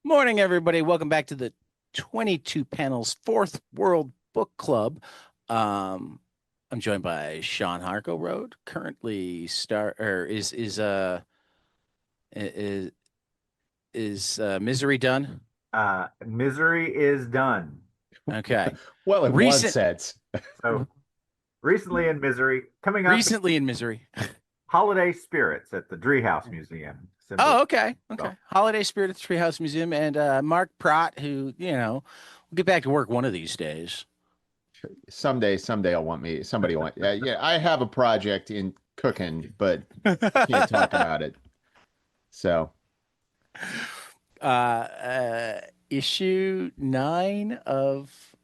Morning, everybody. Welcome back to the 22 panels Fourth World Book Club. Um, I'm joined by Sean Harklerode, currently star or is Misery done? Misery is done. Okay. Well, in one Recent sense. So recently in Misery, coming up, recently in Misery. Holiday Spirits at the House Museum. Symbol. Oh, okay. So Okay. Holiday Spirit at the Treehouse Museum and Mark Pratt, who, will get back to work one of these days. Someday I'll want me. Somebody want. Yeah, I have a project in cooking, but can't talk about it. So, uh, uh issue 9 of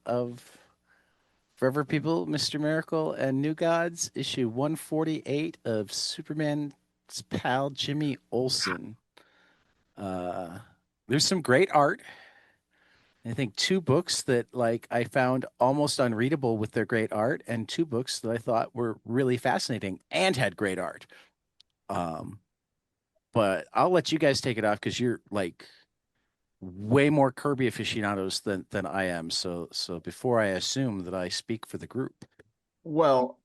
Forever People, Mr. Miracle and New Gods, issue 148 of Superman's pal Jimmy Olsen. uh there's some great art. I think two books that I found almost unreadable with their great art, and two books that I thought were really fascinating and had great art. um but I'll let you guys take it off because you're way more Kirby aficionados than I am. So before I assume that I speak for the group. well,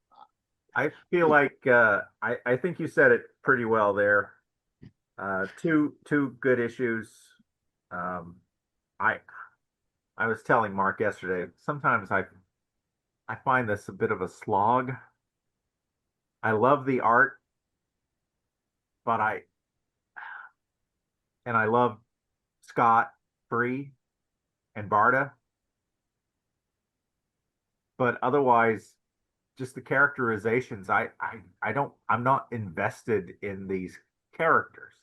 I feel like I think you said it pretty well there. Two good issues. Um, I I was telling Mark yesterday. Sometimes I find this a bit of a slog. I love the art, but I love Scott, Free, and Barta, but otherwise just the characterizations. I'm not invested in these characters.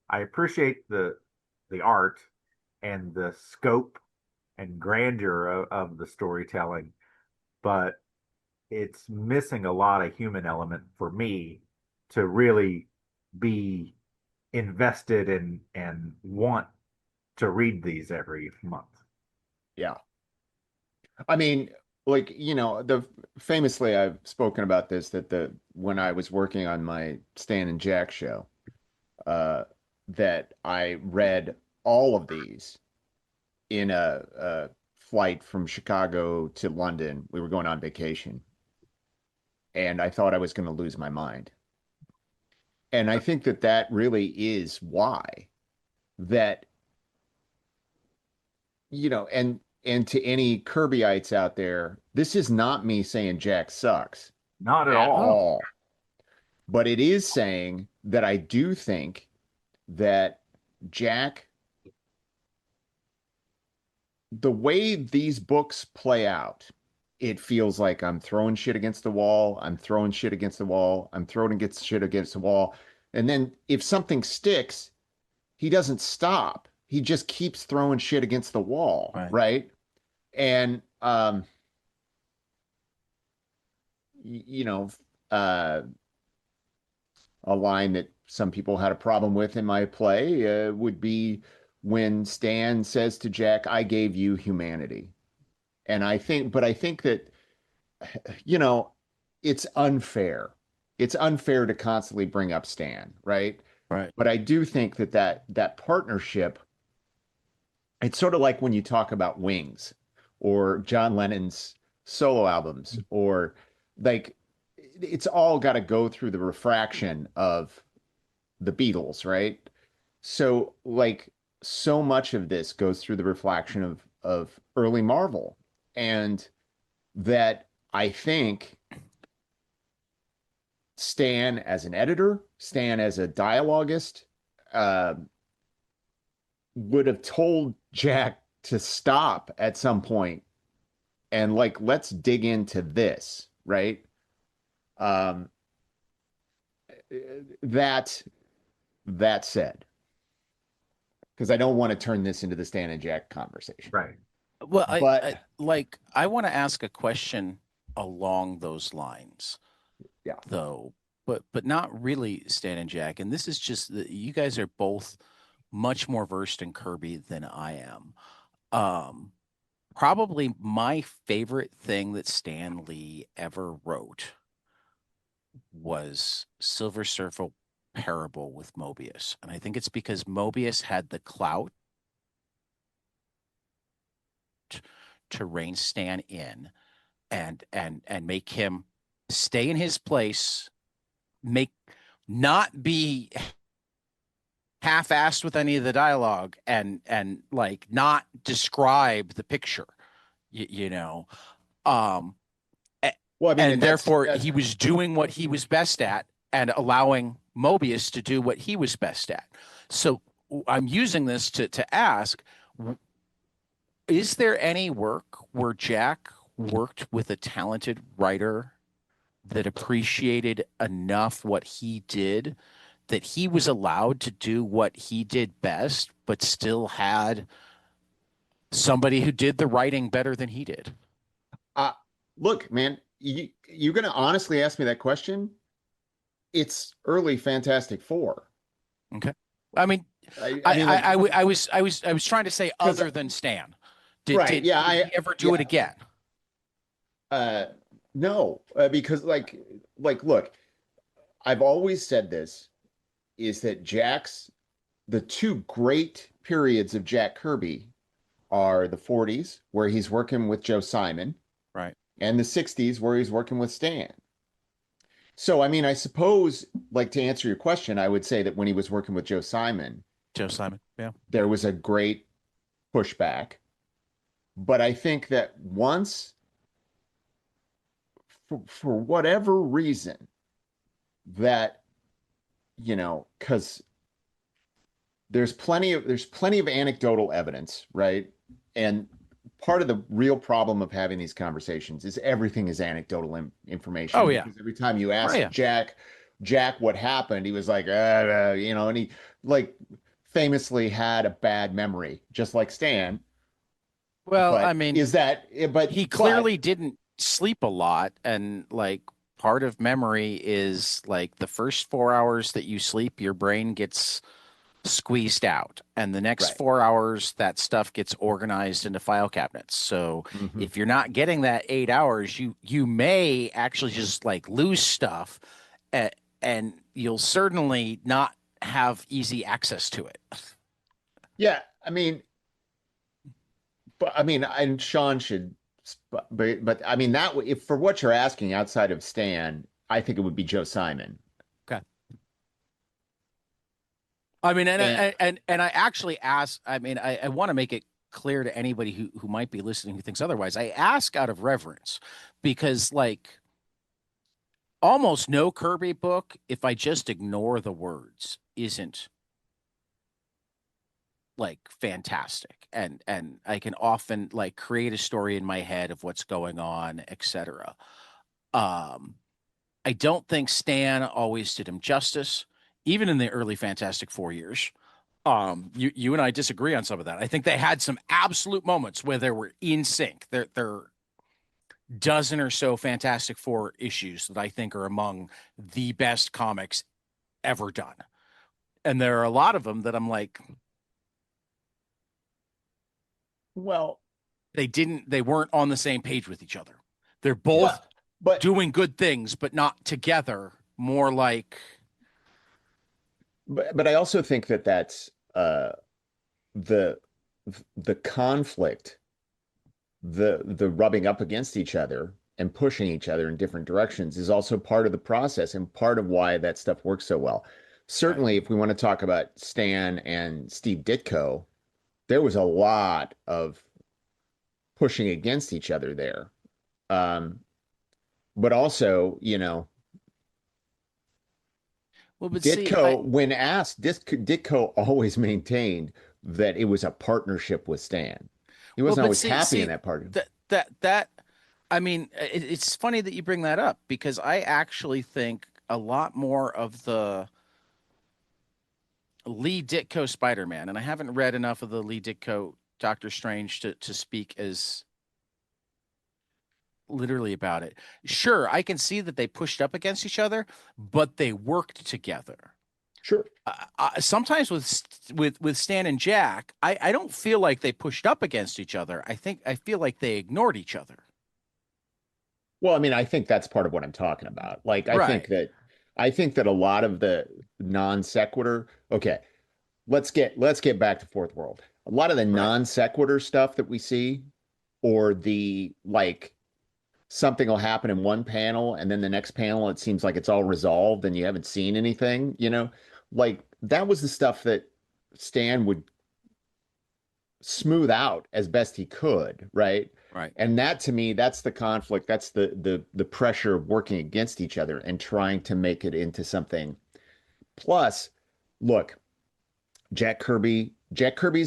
I appreciate the art and the scope and grandeur of the storytelling, but it's missing a lot of human element for me to really be invested in and want to read these every month. yeah. I mean, the famously I've spoken about this that the when I was working on my Stan and Jack show, uh, that I read all of these in a flight from Chicago to London. We were going on vacation, and I thought I was going to lose my mind. And I think that that really is why that, and to any Kirbyites out there, this is not me saying Jack sucks Not at at all. all, but it is saying that I do think that Jack, the way these books play out, it feels like I'm throwing shit against the wall. I'm throwing shit against the wall. I'm throwing against shit against the wall. And then if something sticks, he doesn't stop. He just keeps throwing shit against the wall, Right. right? And uh, a line that some people had a problem with in my play would be when Stan says to Jack, "I gave you humanity." And I think that you know, it's unfair. It's unfair to constantly bring up Stan, right? Right. But I do think that that partnership, it's sort of like when you talk about Wings or John Lennon's solo albums, or like it's all got to go through the refraction of the Beatles, right? So like so much of this goes through the reflection of early Marvel, and that I think Stan as an editor, Stan as a dialoguist, uh, would have told Jack to stop at some point and like let's dig into this, right? Um, that that said, because I don't want to turn this into the Stan and Jack conversation, Right. Well, but I want to ask a question along those lines, yeah, though, but not really Stan and Jack. And this is just that you guys are both much more versed in Kirby than I am. Um, Probably my favorite thing that Stan Lee ever wrote was Silver Surfer Parable with Mobius. And I think it's because Mobius had the clout to rein Stan in and make him stay in his place, make not be half-assed with any of the dialogue, and like not describe the picture, you know. Um, Well, I mean, and therefore he was doing what he was best at and allowing Mobius to do what he was best at. So I'm using this to ask, is there any work where Jack worked with a talented writer that appreciated enough what he did that he was allowed to do what he did best, but still had somebody who did the writing better than he did? uh, look, man, you're going to honestly ask me that question? It's early Fantastic Four. Okay. I mean, I mean, like, I was trying to say other than Stan. Right? Yeah, did he ever do it again? Uh, no, because look, I've always said this is that the two great periods of Jack Kirby are the 40s, where he's working with Joe Simon, Right. and the 60s, where he's working with Stan. So, I mean, I suppose, like, to answer your question, I would say that when he was working with Joe Simon, Yeah. there was a great pushback. But I think that once, for whatever reason, that, because there's plenty of anecdotal evidence, right? And part of the real problem of having these conversations is everything is anecdotal information. Oh, yeah. Because every time you ask Oh, yeah. Jack what happened, he was like, and he like famously had a bad memory, just like Stan. Well, But I mean, but he clearly didn't sleep a lot, and like part of memory is like the first 4 hours that you sleep, your brain gets squeezed out, and the next right. 4 hours that stuff gets organized into file cabinets. So Mhm. if you're not getting that 8 hours, you may actually just like lose stuff, and, and you'll certainly not have easy access to it. Yeah, I mean, and Sean should, but I mean that if for what you're asking outside of Stan, I think it would be Joe Simon. Okay. I mean, And and I actually ask. I mean, I want to make it clear to anybody who might be listening who thinks otherwise. I ask out of reverence, because like almost no Kirby book, if I just ignore the words, isn't like fantastic, and I can often like create a story in my head of what's going on, etc. Um, I don't think Stan always did him justice, even in the early Fantastic Four years. You and I disagree on some of that. I think they had some absolute moments where they were in sync. There dozen or so Fantastic Four issues that I think are among the best comics ever done. And there are a lot of them that I'm like, well, they weren't on the same page with each other. They're both yeah, but doing good things, but not together. More like, but I also think that that's the the conflict, the rubbing up against each other and pushing each other in different directions is also part of the process and part of why that stuff works so well. right. Certainly, if we want to talk about Stan and Steve Ditko, there was a lot of pushing against each other there. Um, but also, Well, but see, Ditko, when asked, Ditko always maintained that it was a partnership with Stan. He well, wasn't but always happy in see that part. that I mean, it's funny that you bring that up, because I actually think a lot more of the Lee Ditko Spider-Man, and I haven't read enough of the Lee Ditko Doctor Strange to speak as literally about it. Sure, I can see that they pushed up against each other, but they worked together. Sure. Sometimes with Stan and Jack, I don't feel like they pushed up against each other. I feel like they ignored each other. Well, I mean, I think that's part of what I'm talking about. Like, Right. I think that a lot of the non sequitur. Okay, let's get back to Fourth World. A lot of the Right. non sequitur stuff that we see or the like something will happen in one panel and then the next panel it seems like it's all resolved and you haven't seen anything, like that was the stuff that Stan would smooth out as best he could, right? Right. And that to me, that's the conflict, that's the pressure of working against each other and trying to make it into something. Plus, look, Jack Kirby's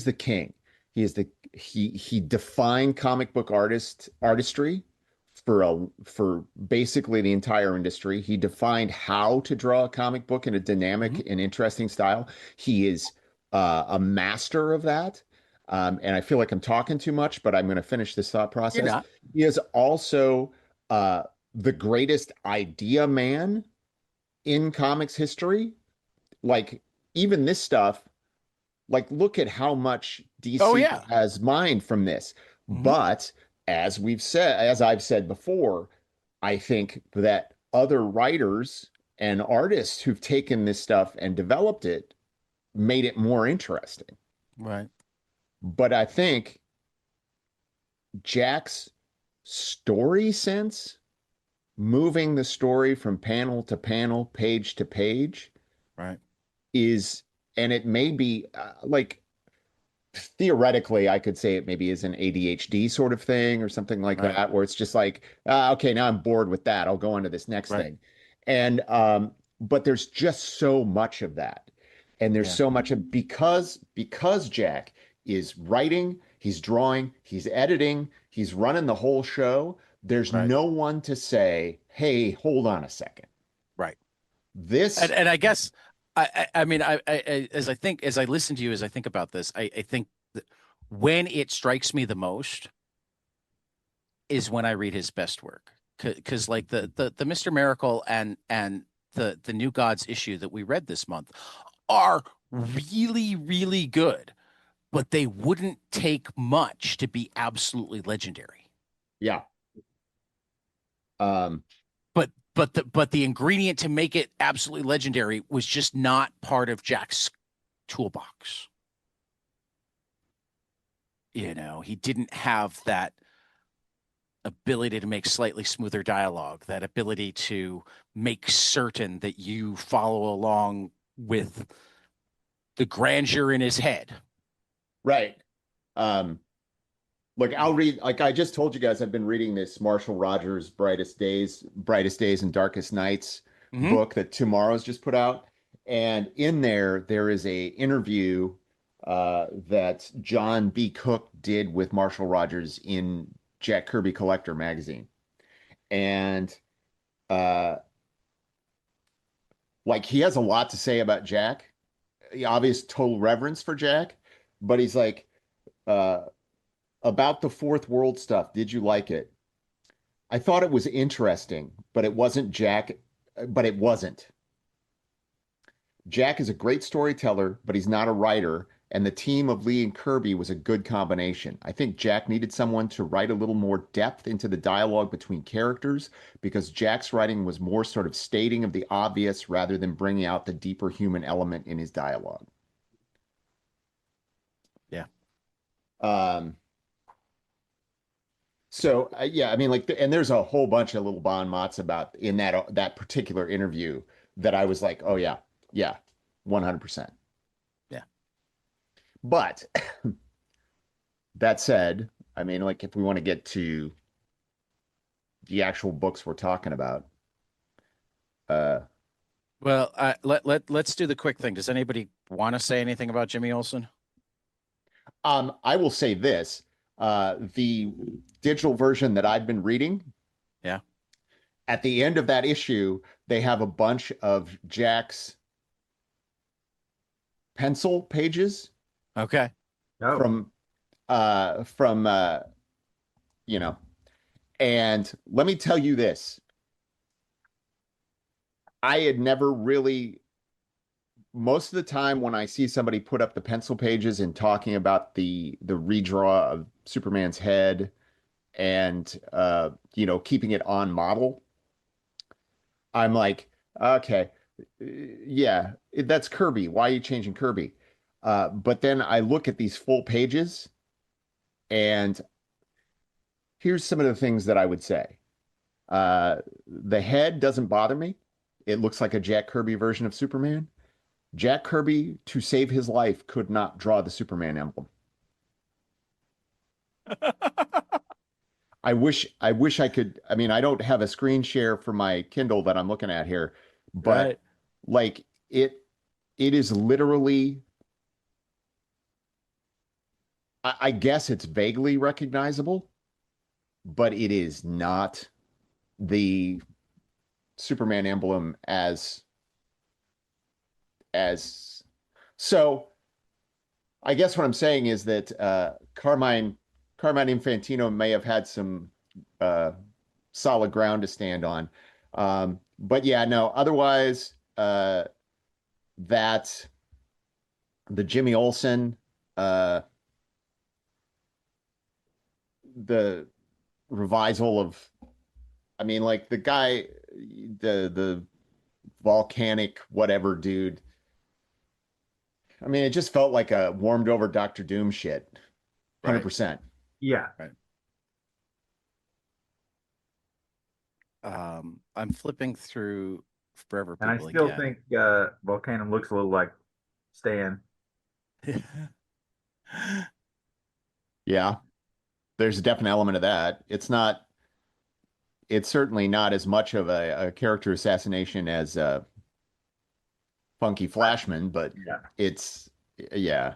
the king. He is the he defined comic book artistry for basically the entire industry. He defined how to draw a comic book in a dynamic Hmm. and interesting style. He is a master of that. And I feel like I'm talking too much, but I'm going to finish this thought You're process. not. He is also the greatest idea man in comics history. Like even this stuff, like look at how much Oh DC yeah. has mined from this. Hmm. But as I've said before, I think that other writers and artists who've taken this stuff and developed it made it more interesting. Right. But I think Jack's story sense, moving the story from panel to panel, page to page, Right. is, and it may be like theoretically, I could say it maybe is an ADHD sort of thing or something like Right. that, where it's just like, okay, now I'm bored with that. I'll go on to this next Right. thing. And but there's just so much of that. And there's Yeah. so much of because Jack is writing, he's drawing, he's editing, he's running the whole show. There's Right. no one to say, hey, hold on a second. Right. This, And I guess I mean as I listen to you as I think about this, I think that when it strikes me the most is when I read his best work. Because like the Mr. Miracle and the New Gods issue that we read this month are really, really good, but they wouldn't take much to be absolutely legendary. yeah. Um, But the ingredient to make it absolutely legendary was just not part of Jack's toolbox. He didn't have that ability to make slightly smoother dialogue, that ability to make certain that you follow along with the grandeur in his head. right. Um, Look, I'll read, like I just told you guys, I've been reading this Marshall Rogers Brightest Days and Darkest Nights Mm-hmm. book that Tomorrow's just put out. And in there is a interview that John B. Cook did with Marshall Rogers in Jack Kirby Collector magazine. And uh, like he has a lot to say about Jack, the obvious total reverence for Jack, but he's like, uh, about the Fourth World stuff, did you like it? I thought it was interesting, but it wasn't Jack, but it wasn't. Jack is a great storyteller, but he's not a writer, and the team of Lee and Kirby was a good combination. I think Jack needed someone to write a little more depth into the dialogue between characters because Jack's writing was more sort of stating of the obvious rather than bringing out the deeper human element in his dialogue. Yeah. Um, So yeah, I mean, like, and there's a whole bunch of little bon mots about in that particular interview that I was like, oh yeah, yeah, 100%. Yeah. But that said, I mean, like, if we want to get to the actual books we're talking about, uh, Well, let's do the quick thing. Does anybody want to say anything about Jimmy Olsen? I will say this: the digital version that I've been reading, Yeah. at the end of that issue, they have a bunch of Jack's pencil pages Okay. No. from from you know, and let me tell you this. I had never really, most of the time when I see somebody put up the pencil pages and talking about the redraw of Superman's head and keeping it on model, I'm like, okay, yeah, that's Kirby. Why are you changing Kirby? But then I look at these full pages and here's some of the things that I would say. The head doesn't bother me. It looks like a Jack Kirby version of Superman. Jack Kirby, to save his life, could not draw the Superman emblem. I wish I could. I mean, I don't have a screen share for my Kindle that I'm looking at here, but Right. like it is literally, I guess it's vaguely recognizable, but it is not the Superman emblem as so. I guess what I'm saying is that Carmine Infantino may have had some uh, solid ground to stand on. But yeah, no, otherwise, that the Jimmy Olsen, uh, the revisal of, I mean, like the guy, the volcanic whatever dude. I mean, it just felt like a warmed over Doctor Doom shit. Right. 100%. Yeah. Right. I'm flipping through Forever And I People still again. think Volcanum looks a little like Stan. Yeah, there's a definite element of that. It's certainly not as much of a character assassination as Funky Flashman, but Yeah. it's, yeah.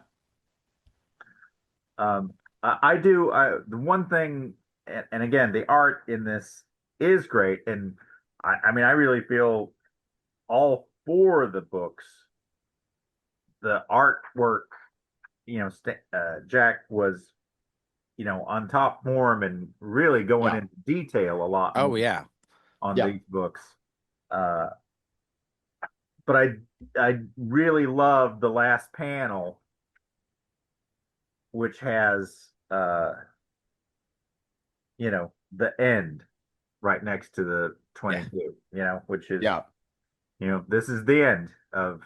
I do. The one thing, and again, the art in this is great, and I mean, I really feel all four of the books, the artwork, Jack was, on top form and really going Yeah. into detail a lot Oh more yeah. on Yeah. these books. Uh, but I really love the last panel, which has the end right next to the Yeah. 22, which is, Yeah. this is the end of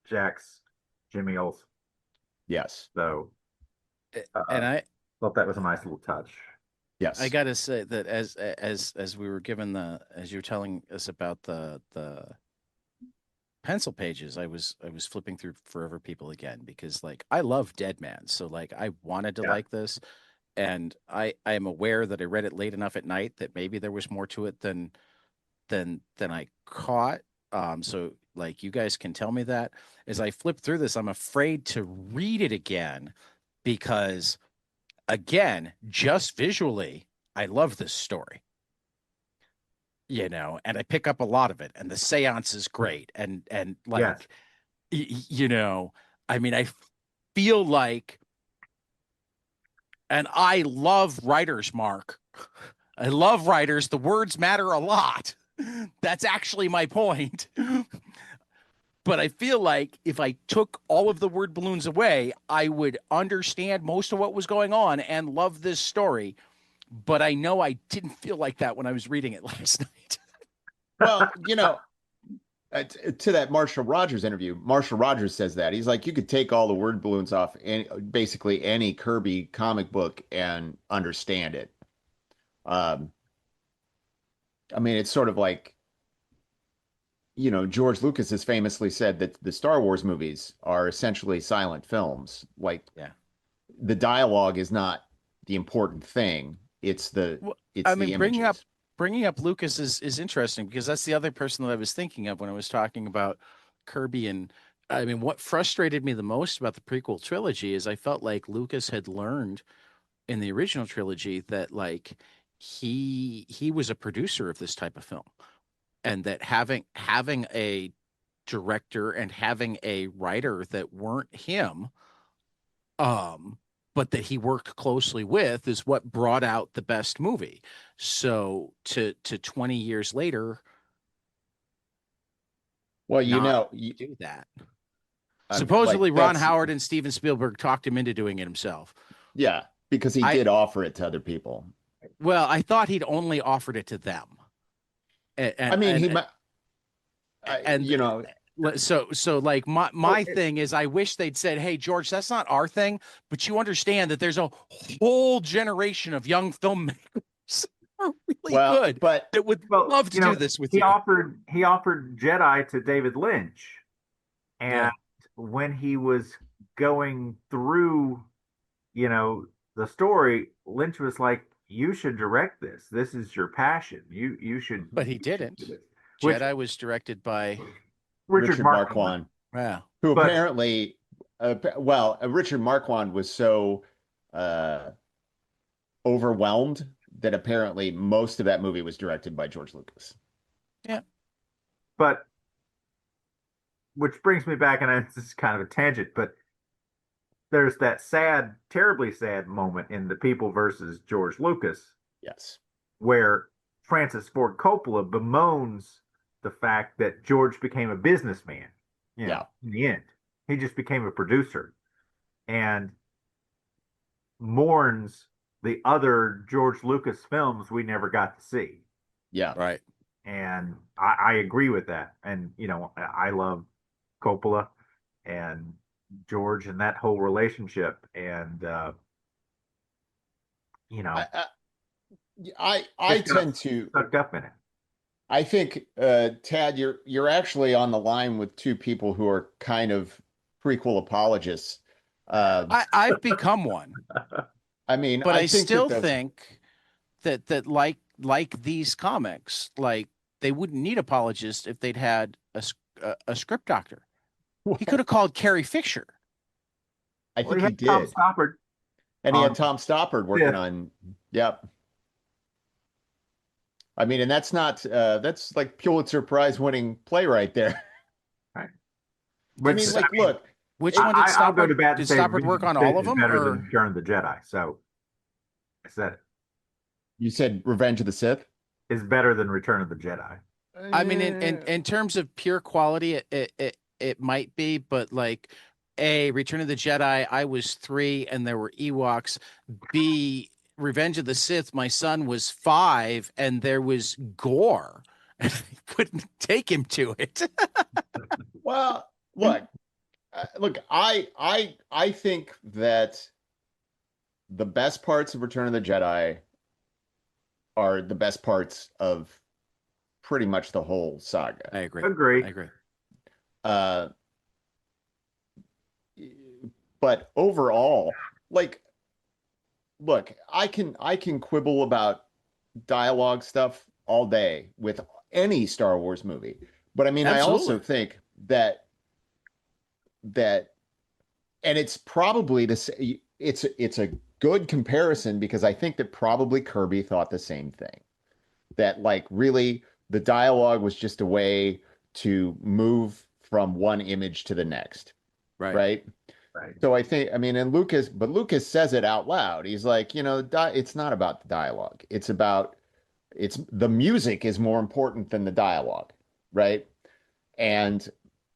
Jack's Jimmy Olsen. Yes. So And thought that was a nice little touch. I Yes. gotta say that as we were given as you were telling us about the pencil pages, I was flipping through Forever People again because like I love Dead Man, so like I wanted to Yeah. like this, and I am aware that I read it late enough at night that maybe there was more to it than I caught. So like you guys can tell me that as I flip through this, I'm afraid to read it again because again, just visually, I love this story. And I pick up a lot of it, and the seance is great, and Yes. like, I mean, I feel like, and I love writers, Mark. I love writers. The words matter a lot. That's actually my point. But I feel like if I took all of the word balloons away, I would understand most of what was going on and love this story. But I know I didn't feel like that when I was reading it last night. Well, to that Marshall Rogers interview, Marshall Rogers says that he's like, you could take all the word balloons off basically any Kirby comic book and understand it. Um, I mean, it's sort of like, George Lucas has famously said that the Star Wars movies are essentially silent films. Like Yeah. the dialogue is not the important thing. It's the Well, it's I the mean, bringing up images. bringing up Lucas is interesting because that's the other person that I was thinking of when I was talking about Kirby. And I mean, what frustrated me the most about the prequel trilogy is I felt like Lucas had learned in the original trilogy that like he was a producer of this type of film, and that having a director and having a writer that weren't him, um but that he worked closely with is what brought out the best movie. So to 20 years later Well, not do that. like Supposedly Ron that's Howard and Steven Spielberg talked him into doing it himself. yeah, because he I did offer it to other people. Well, I thought he'd only offered it to them. And I mean, and he and, might, and you know, So like my thing is, I wish they'd said, "Hey, George, that's not our thing, but you understand that there's a whole generation of young filmmakers who are really Well, good but that would Well, love to do this with he you." offered Jedi to David Lynch, and Yeah, when he was going through, the story, Lynch was like, "You should direct this. This is your passion. but he You should do didn't. this." Which Jedi was directed by Richard Richard Marquand, Marquand, wow. who but apparently, Richard Marquand was so uh, overwhelmed that apparently most of that movie was directed by George Lucas. Yeah, but which brings me back, and this is kind of a tangent, but there's that sad, terribly sad moment in The People versus George Lucas Yes. where Francis Ford Coppola bemoans the fact that George became a businessman. Yeah. In the end, he just became a producer and mourns the other George Lucas films we never got to see. Yeah. right. And I agree with that. And, I love Coppola and George and that whole relationship. And, I I just got tend to sucked up in it. I think Tad, you're actually on the line with two people who are kind of prequel apologists. I've become one, I mean, but I I think that still the think that like these comics, like they wouldn't need apologists if they'd had a script doctor. He could have called Carrie Fisher. I Well, think he he had Tom did. Stoppard And he had on Tom Stoppard working fifth. on, yep. I mean, and that's not that's like Pulitzer Prize winning play right there. Right. I Which mean, I like, mean, look, Which it, one did I'll go to Stoppard bat and did say Stoppard work Revenge of on the all Sith of is them, better than or Return of the Jedi. So I said you said Revenge of the Sith. is better than Return of the Jedi. I mean, in terms of pure quality, it might be, but like, A, Return of the Jedi, I was 3 and there were Ewoks. B, Revenge of the Sith, my son was 5 and there was gore. And I wouldn't take him to it. Well, look, I think that the best parts of Return of the Jedi are the best parts of pretty much the whole saga. I agree. Agree. I agree. Uh, but overall, like, look, I can quibble about dialogue stuff all day with any Star Wars movie. But I mean, I also Absolutely. think that and it's probably to say it's a good comparison because I think that probably Kirby thought the same thing. That like really the dialogue was just a way to move from one image to the next, Right. right? Right. So I think, I mean, and Lucas says it out loud. He's like, it's not about the dialogue. It's the music is more important than the dialogue, right? And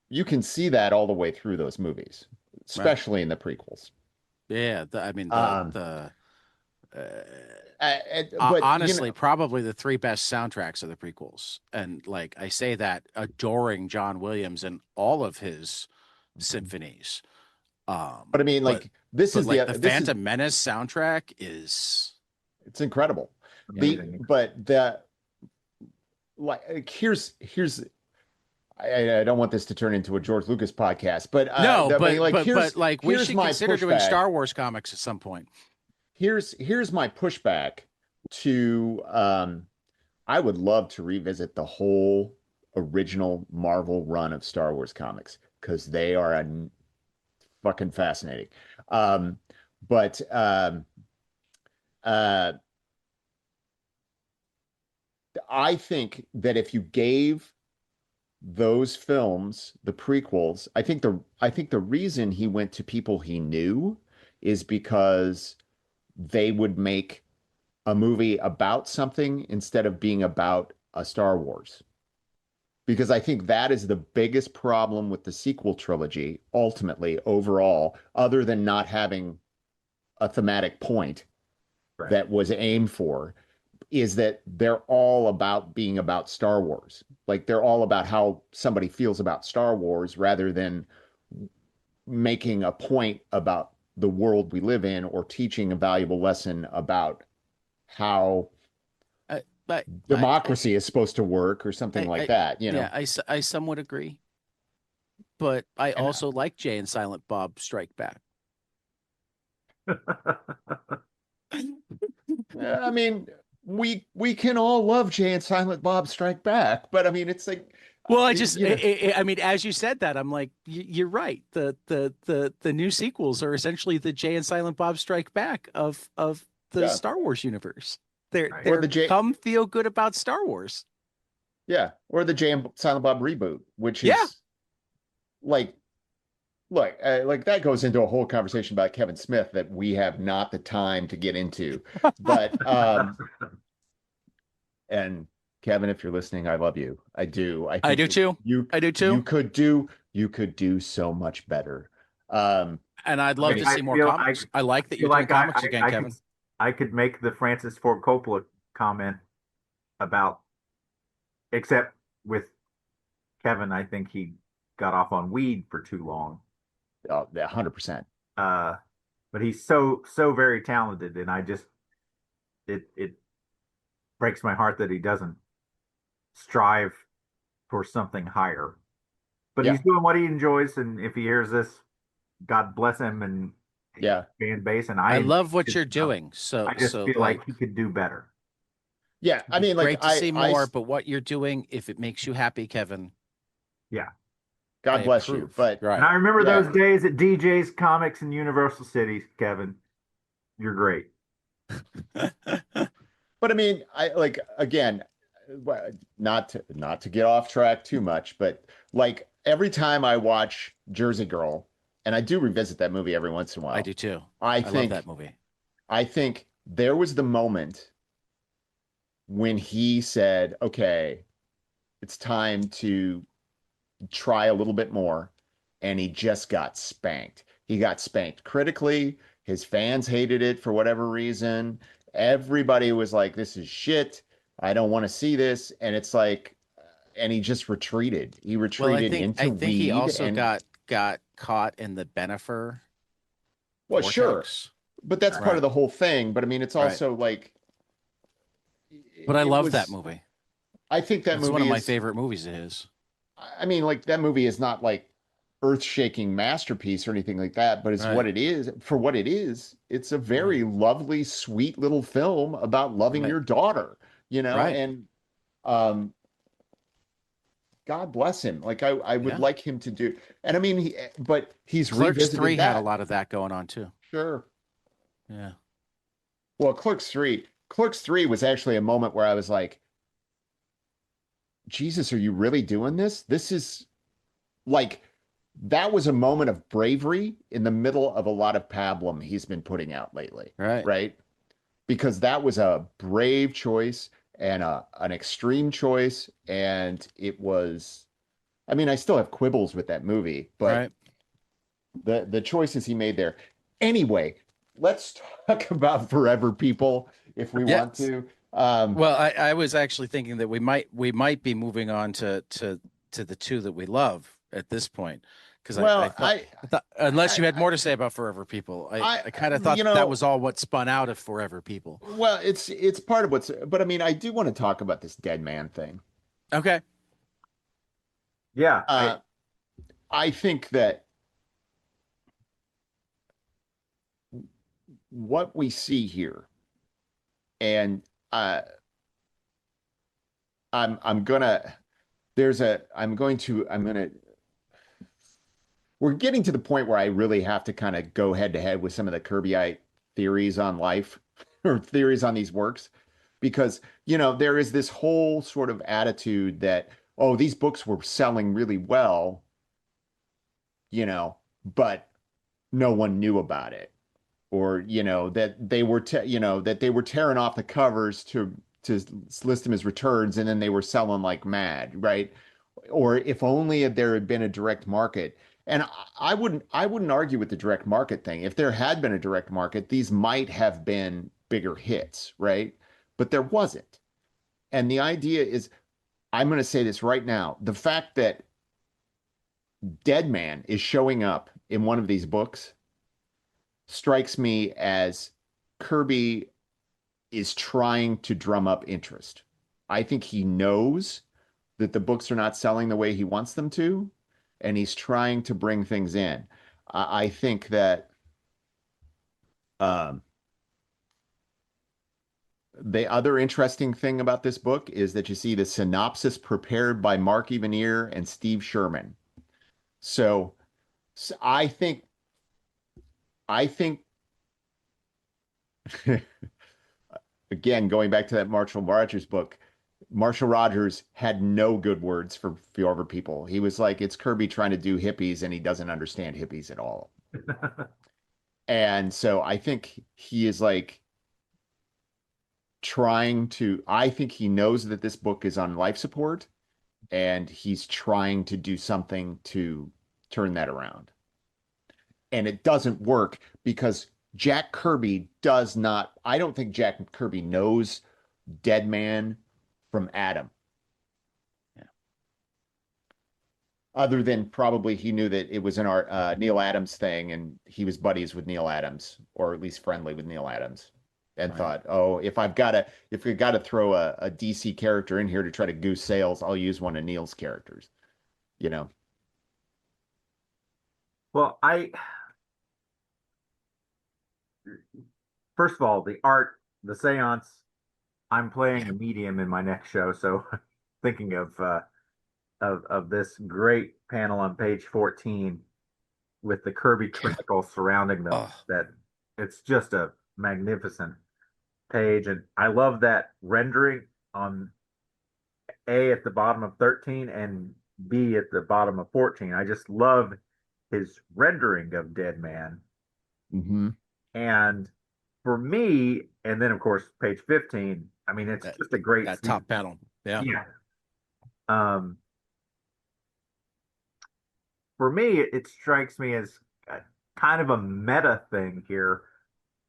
you can see that all the way through those movies, Right. especially in the prequels. Yeah. I mean, Um, uh, but honestly, probably the 3 best soundtracks of the prequels. And like I say that adoring John Williams and all of his symphonies. but I mean, But like like the this is Phantom Menace soundtrack is it's incredible. Amazing. But the like here's I don't want this to turn into a George Lucas podcast, but no, I mean, like but like we here's should my consider doing pushback. Star Wars comics at some point. Here's my pushback to I would love to revisit the whole original Marvel run of Star Wars comics because they are fucking fascinating. Um, but uh, I think that if you gave those films, the prequels, I think the reason he went to people he knew is because they would make a movie about something instead of being about a Star Wars. Because I think that is the biggest problem with the sequel trilogy, ultimately, overall, other than not having a thematic point Right. that was aimed for. is that they're all about being about Star Wars. Like they're all about how somebody feels about Star Wars rather than making a point about the world we live in or teaching a valuable lesson about how I, but democracy is supposed to work or something like that, you yeah, know? I somewhat agree, but I And also like Jay and Silent Bob Strike Back. I mean, we can all love Jay and Silent Bob Strike Back, but I mean, it's like, Well, you know, I mean, as you said that, I'm like, you're right. The new sequels are essentially the Jay and Silent Bob Strike Back of the yeah, Star Wars universe. Right. or They're the Jay, come feel good about Star Wars. yeah, or the Jay and Silent Bob reboot, which Yeah. is like, look, like that goes into a whole conversation about Kevin Smith that we have not the time to get into, but and Kevin, if you're listening, I love you. I do. I I think do that too. you I do you too. could do you could do so much better. Um, And I'd love I to mean, see more comics. I like that feel you're doing like comics again, Kevin. I could make the Francis Ford Coppola comment about, except with Kevin, I think he got off on weed for too long. 100%. Uh, but he's so very talented, and I just it breaks my heart that he doesn't strive for something higher. But Yeah, he's doing what he enjoys, and if he hears this, God bless him and yeah, fan base. And I I enjoy love what his you're stuff. doing. So I just feel like like he could do better. yeah. I mean, like great to see I more, but what you're doing, if it makes you happy, Kevin, Yeah. I God bless you, approve. but And Right. I remember yeah, those days at DJ's Comics in Universal City, Kevin. You're great. but I mean, I like again, not to get off track too much, but like every time I watch Jersey Girl, and I do revisit that movie every once in a I while, do too. I I love that think movie. I think there was the moment when he said, "Okay, it's time to try a little bit more," and he just got spanked. He got spanked critically. His fans hated it for whatever reason. Everybody was like, "This is shit. I don't want to see this." And it's like, and he just retreated. He Well, retreated into I think he weed also and got caught in the Benefer well, sure, vortex. but that's part of Right. the whole thing. But I mean, it's Right. also like But I it love that was. movie. I think that It's one of movie my is. favorite movies of his. I mean, like that movie is not like earth-shaking masterpiece or anything like that, but it's what Right. it is. For what it is, it's a Right. very lovely, sweet little film about loving Right. your daughter, you know, Right. and um God bless him. Like I would Yeah. like him to do, and I mean, but he's Clerks revisited 3 had a that. lot of that going on too. Sure. Yeah. Well, Clerks 3 was actually a moment where I was like, Jesus, are you really doing this? This is like that was a moment of bravery in the middle of a lot of pablum he's been putting out lately, Right. right? Because that was a brave choice and an extreme choice, and it was. I mean, I still have quibbles with that movie, but Right. the choices he made there. Anyway, let's talk about Forever People if we want Yes. to. Well, I was actually thinking that we might be moving on to the two that we love at this point, because Well, I thought unless I, you had more to say about Forever People, I, I kind of thought you that, that know, was all what spun out of Forever People. well, it's part of what's, but I mean, I do want to talk about this dead man thing. Okay. Yeah, Uh, I think that what we see here, and I'm gonna, I'm gonna, we're getting to the point where I really have to kind of go head to head with some of the Kirbyite theories on life or theories on these works, because, you know, there is this whole sort of attitude that, oh, these books were selling really well, you know, but no one knew about it. Or, you know, that they were, you know, that they were tearing off the covers to list them as returns, and then they were selling like mad, right? Or if only there had been a direct market. And I wouldn't argue with the direct market thing. If there had been a direct market, these might have been bigger hits, right? but there wasn't. And the idea is, I'm going to say this right now, the fact that Dead Man is showing up in one of these books strikes me as Kirby is trying to drum up interest. I think he knows that the books are not selling the way he wants them to, and he's trying to bring things in. I think that um, the other interesting thing about this book is that you see the synopsis prepared by Mark Evanier and Steve Sherman. So I think again, going back to that Marshall Rogers book, Marshall Rogers had no good words for Forever People. He was like, it's Kirby trying to do hippies, and he doesn't understand hippies at all. And so I think he is like I think he knows that this book is on life support, and he's trying to do something to turn that around. And it doesn't work because Jack Kirby does not, I don't think Jack Kirby knows Dead Man from Adam. Yeah. Other than probably he knew that it was an Neil Adams thing, and he was buddies with Neil Adams, or at least friendly with Neil Adams, and Right. thought, oh, if we got to throw a DC character in here to try to goose sales, I'll use one of Neil's characters, you know. Well, first of all, the art, the seance, I'm playing a medium in my next show, so thinking of this great panel on page 14 with the Kirby triangle surrounding them, Oh, that it's just a magnificent page. And I love that rendering on A at the bottom of 13 and B at the bottom of 14. I just love his rendering of Dead Man. Mm-hmm. And for me, and then of course page 15, I mean it's that, just a great that scene. top panel. Yeah. Yeah. Um, for me, it strikes me as kind of a meta thing here.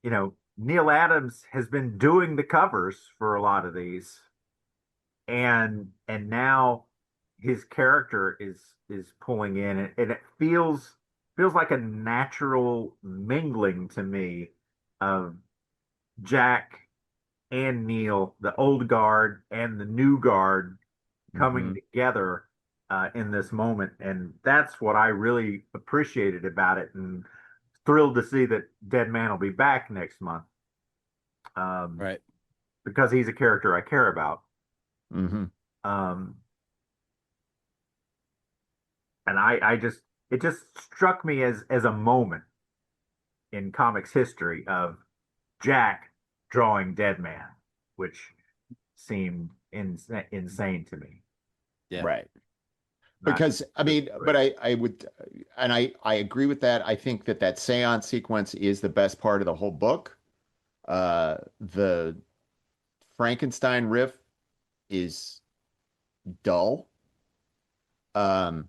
You know, Neil Adams has been doing the covers for a lot of these, and now his character is pulling in, and it feels like a natural mingling to me of Jack and Neil, the old guard and the new guard coming Mm-hmm. together in this moment. And that's what I really appreciated about it, and thrilled to see that Dead Man will be back next month, Right. because he's a character I care about. Mm-hmm. Um, and I just, it just struck me as a moment in comics history of Jack drawing Dead Man, which seemed insane to me. Yeah. Right. Not Because I mean, but I would, and I agree with that. I think that seance sequence is the best part of the whole book. The Frankenstein riff is dull. Um,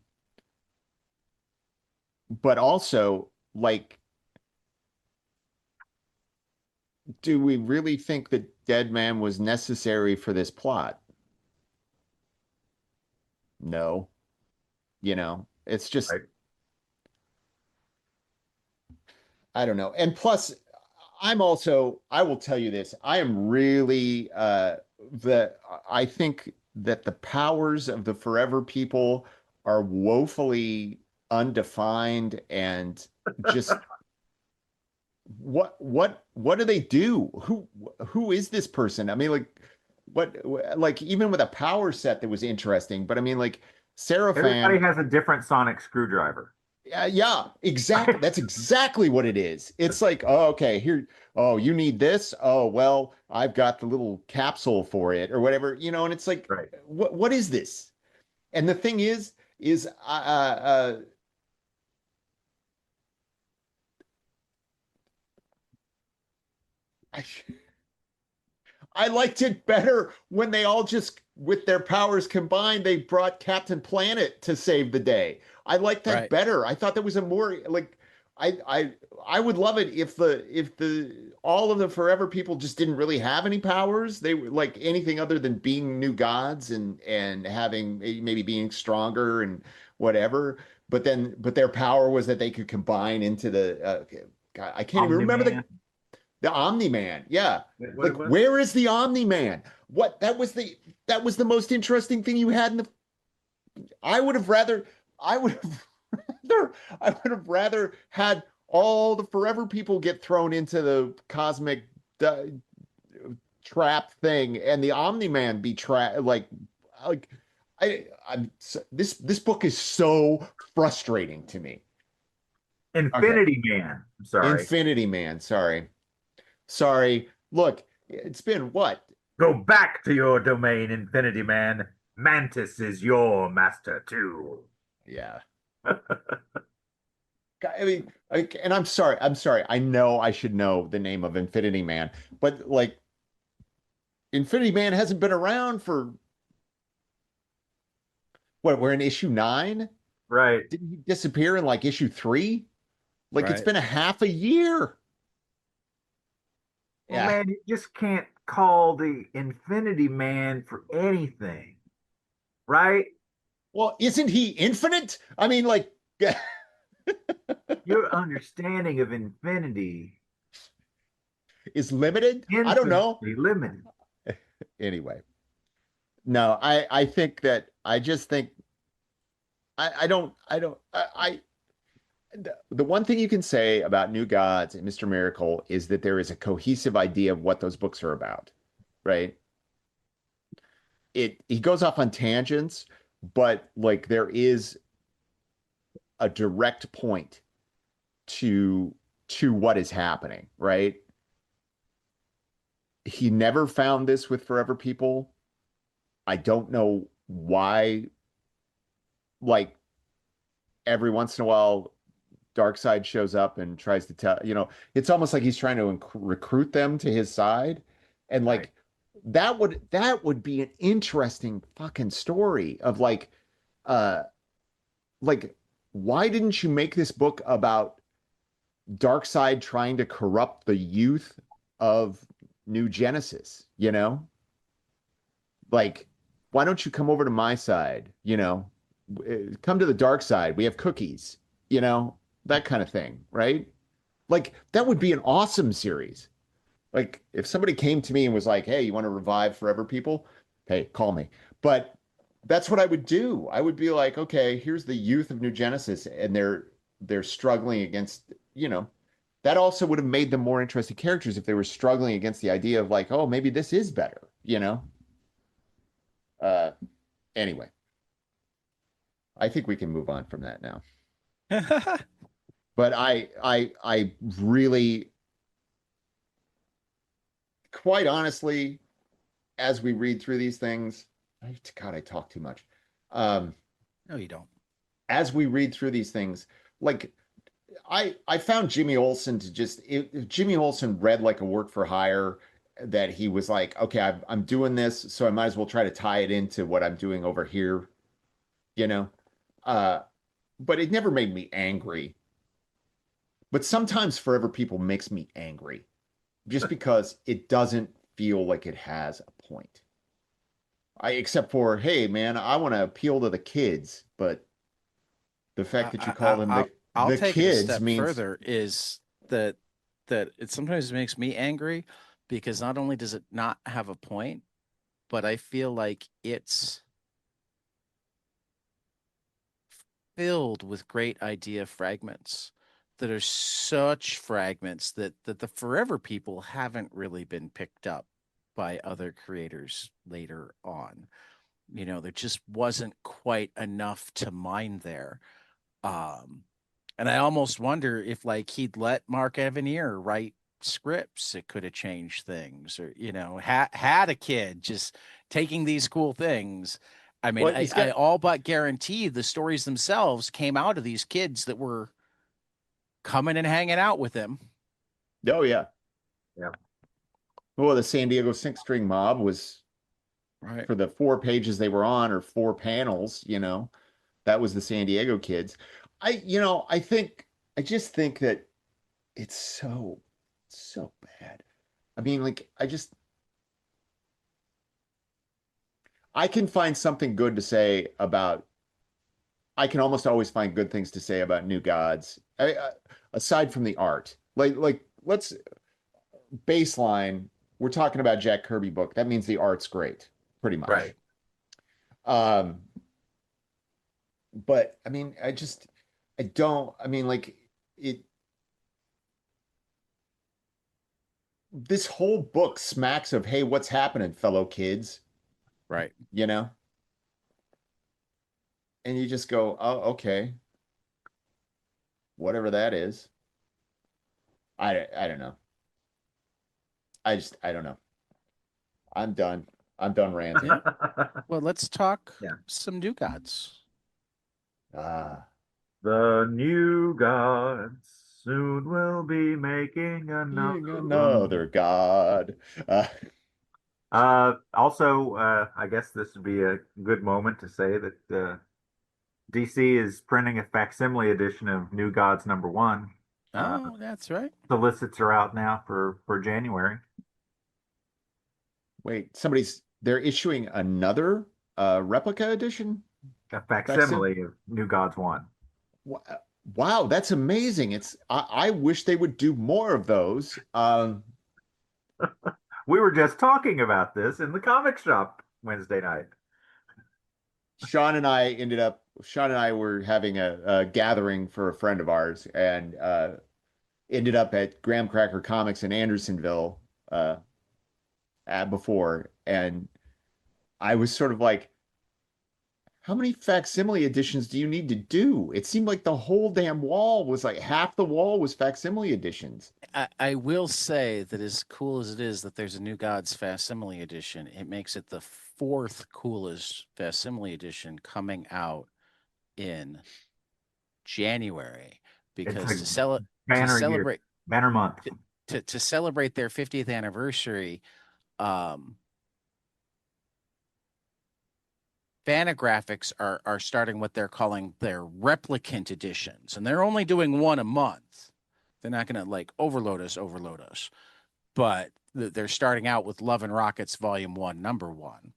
but also, like, do we really think that Dead Man was necessary for this plot? No. It's just, right. I don't know. And plus, I will tell you this, I am really, I think that the powers of the Forever People are woefully undefined, and just what do they do? Who is this person? I mean, like, like, even with a power set that was interesting, but I mean, like, Everybody Seraphim. has a different sonic screwdriver. Yeah, exactly. That's exactly what it is. It's like, oh, okay, here, oh, you need this. Oh, well, I've got the little capsule for it or whatever, and it's like, Right. what is this? And the thing is, I, I liked it better when they all just, with their powers combined, they brought Captain Planet to save the day. I liked that Right. better. I thought that was a more, like, I I would love it if the all of the Forever People just didn't really have any powers. They were like anything other than being new gods and having maybe being stronger and whatever. But their power was that they could combine into the God, I can't even remember Omni-Man. the Omni-Man. Yeah. What Like it was? where is the Omni-Man? What that was the most interesting thing you had in the I would have rather I would have I would have rather had all the Forever People get thrown into the cosmic uh, trap thing and the Omni-Man be trapped like this book is so frustrating to me. Okay. Infinity Man. I'm sorry. Infinity Man, sorry. Sorry. Look, it's been what? Go back to your domain, Infinity Man. Mantis is your master too. Yeah. I mean, and I'm sorry. I'm sorry. I know I should know the name of Infinity Man, but like Infinity Man hasn't been around for what? We're in issue 9. Right. Didn't he disappear in like issue 3? Like it's Right. been a half a year. Well, Yeah. man, you just can't call the Infinity Man for anything, right? Well, isn't he infinite? I mean, like, Your understanding of infinity is limited? I don't know. infinitely limited. Anyway, no, I think that I just think I the one thing you can say about New Gods and Mr. Miracle is that there is a cohesive idea of what those books are about, right? He goes off on tangents, but like there is a direct point to what is happening, right? He never found this with Forever People. I don't know why, like every once in a while Darkseid shows up and tries to tell, it's almost like he's trying to recruit them to his side. And Right. like that would be an interesting fucking story of uh like why didn't you make this book about Darkseid trying to corrupt the youth of New Genesis, you know? Like why don't you come over to my side, Come to the dark side. We have cookies, that kind of thing, right? Like that would be an awesome series. Like if somebody came to me and was like, "Hey, you want to revive Forever People?" Hey, call me. But that's what I would do. I would be like, "Okay, here's the youth of New Genesis and they're struggling against, that also would have made them more interesting characters if they were struggling against the idea of like, oh, maybe this is better. Uh anyway, I think we can move on from that now. But I really, quite honestly, as we read through these things, God, I talk too much. Um, No, you don't. as we read through these things, like I found Jimmy Olsen to if Jimmy Olsen read like a work for hire, that he was like, okay, I'm doing this, so I might as well try to tie it into what I'm doing over here, you know. Uh, but it never made me angry. But sometimes Forever People makes me angry just because it doesn't feel like it has a point. Except for, hey man, I want to appeal to the kids, but the fact that you call them I'll the take it a kids step means further is that it sometimes makes me angry because not only does it not have a point, but I feel like it's filled with great idea fragments that are such fragments that the Forever People haven't really been picked up by other creators later on. There just wasn't quite enough to mine there. Um, and I almost wonder if like he'd let Mark Evanier write scripts, it could have changed things, or had a kid just taking these cool things. I mean, well, I, he's I got all but guarantee the stories themselves came out of these kids that were coming and hanging out with him. oh yeah. Yeah. Well, the San Diego Six String Mob was Right. for the 4 pages they were on or 4 panels, that was the San Diego kids. I think I just think that it's so bad. I mean, like, I can find something good to say about. I can almost always find good things to say about New Gods, aside from the art. Let's baseline. We're talking about Jack Kirby book. That means the art's great, pretty much. Right. Um, but I mean, I don't. I mean, like it. This whole book smacks of, hey, what's happening, fellow kids? Right. You know, and you just go, oh, okay, whatever that is. I don't know. I don't know. I'm done. I'm done ranting. Yeah. Well, let's talk Yeah. some new gods. Ah, The new gods soon will be making another being run. another god. Uh, Also, I guess this would be a good moment to say that DC is printing a facsimile edition of New Gods #1. Uh, Oh, that's right. Solicits are out now for January. wait, they're issuing another replica edition? A Facsim? facsimile of New Gods 1. Wa- Wow, that's amazing. I wish they would do more of those. We were just talking about this in the comic shop Wednesday night. Sean and I were having a gathering for a friend of ours and ended up at Graham Cracker Comics in Andersonville before. And I was sort of like, how many facsimile editions do you need to do? It seemed like the whole damn wall was like half the wall was facsimile editions. I will say that as cool as it is that there's a New Gods facsimile edition, it makes it the fourth coolest facsimile edition coming out in January It's because a to banner year, celebrate banner month. to celebrate their 50th anniversary, um, Fantagraphics are starting what they're calling their replicant editions, and they're only doing one a month. They're not going to like overload us, but they're starting out with Love and Rockets Volume 1, Number 1.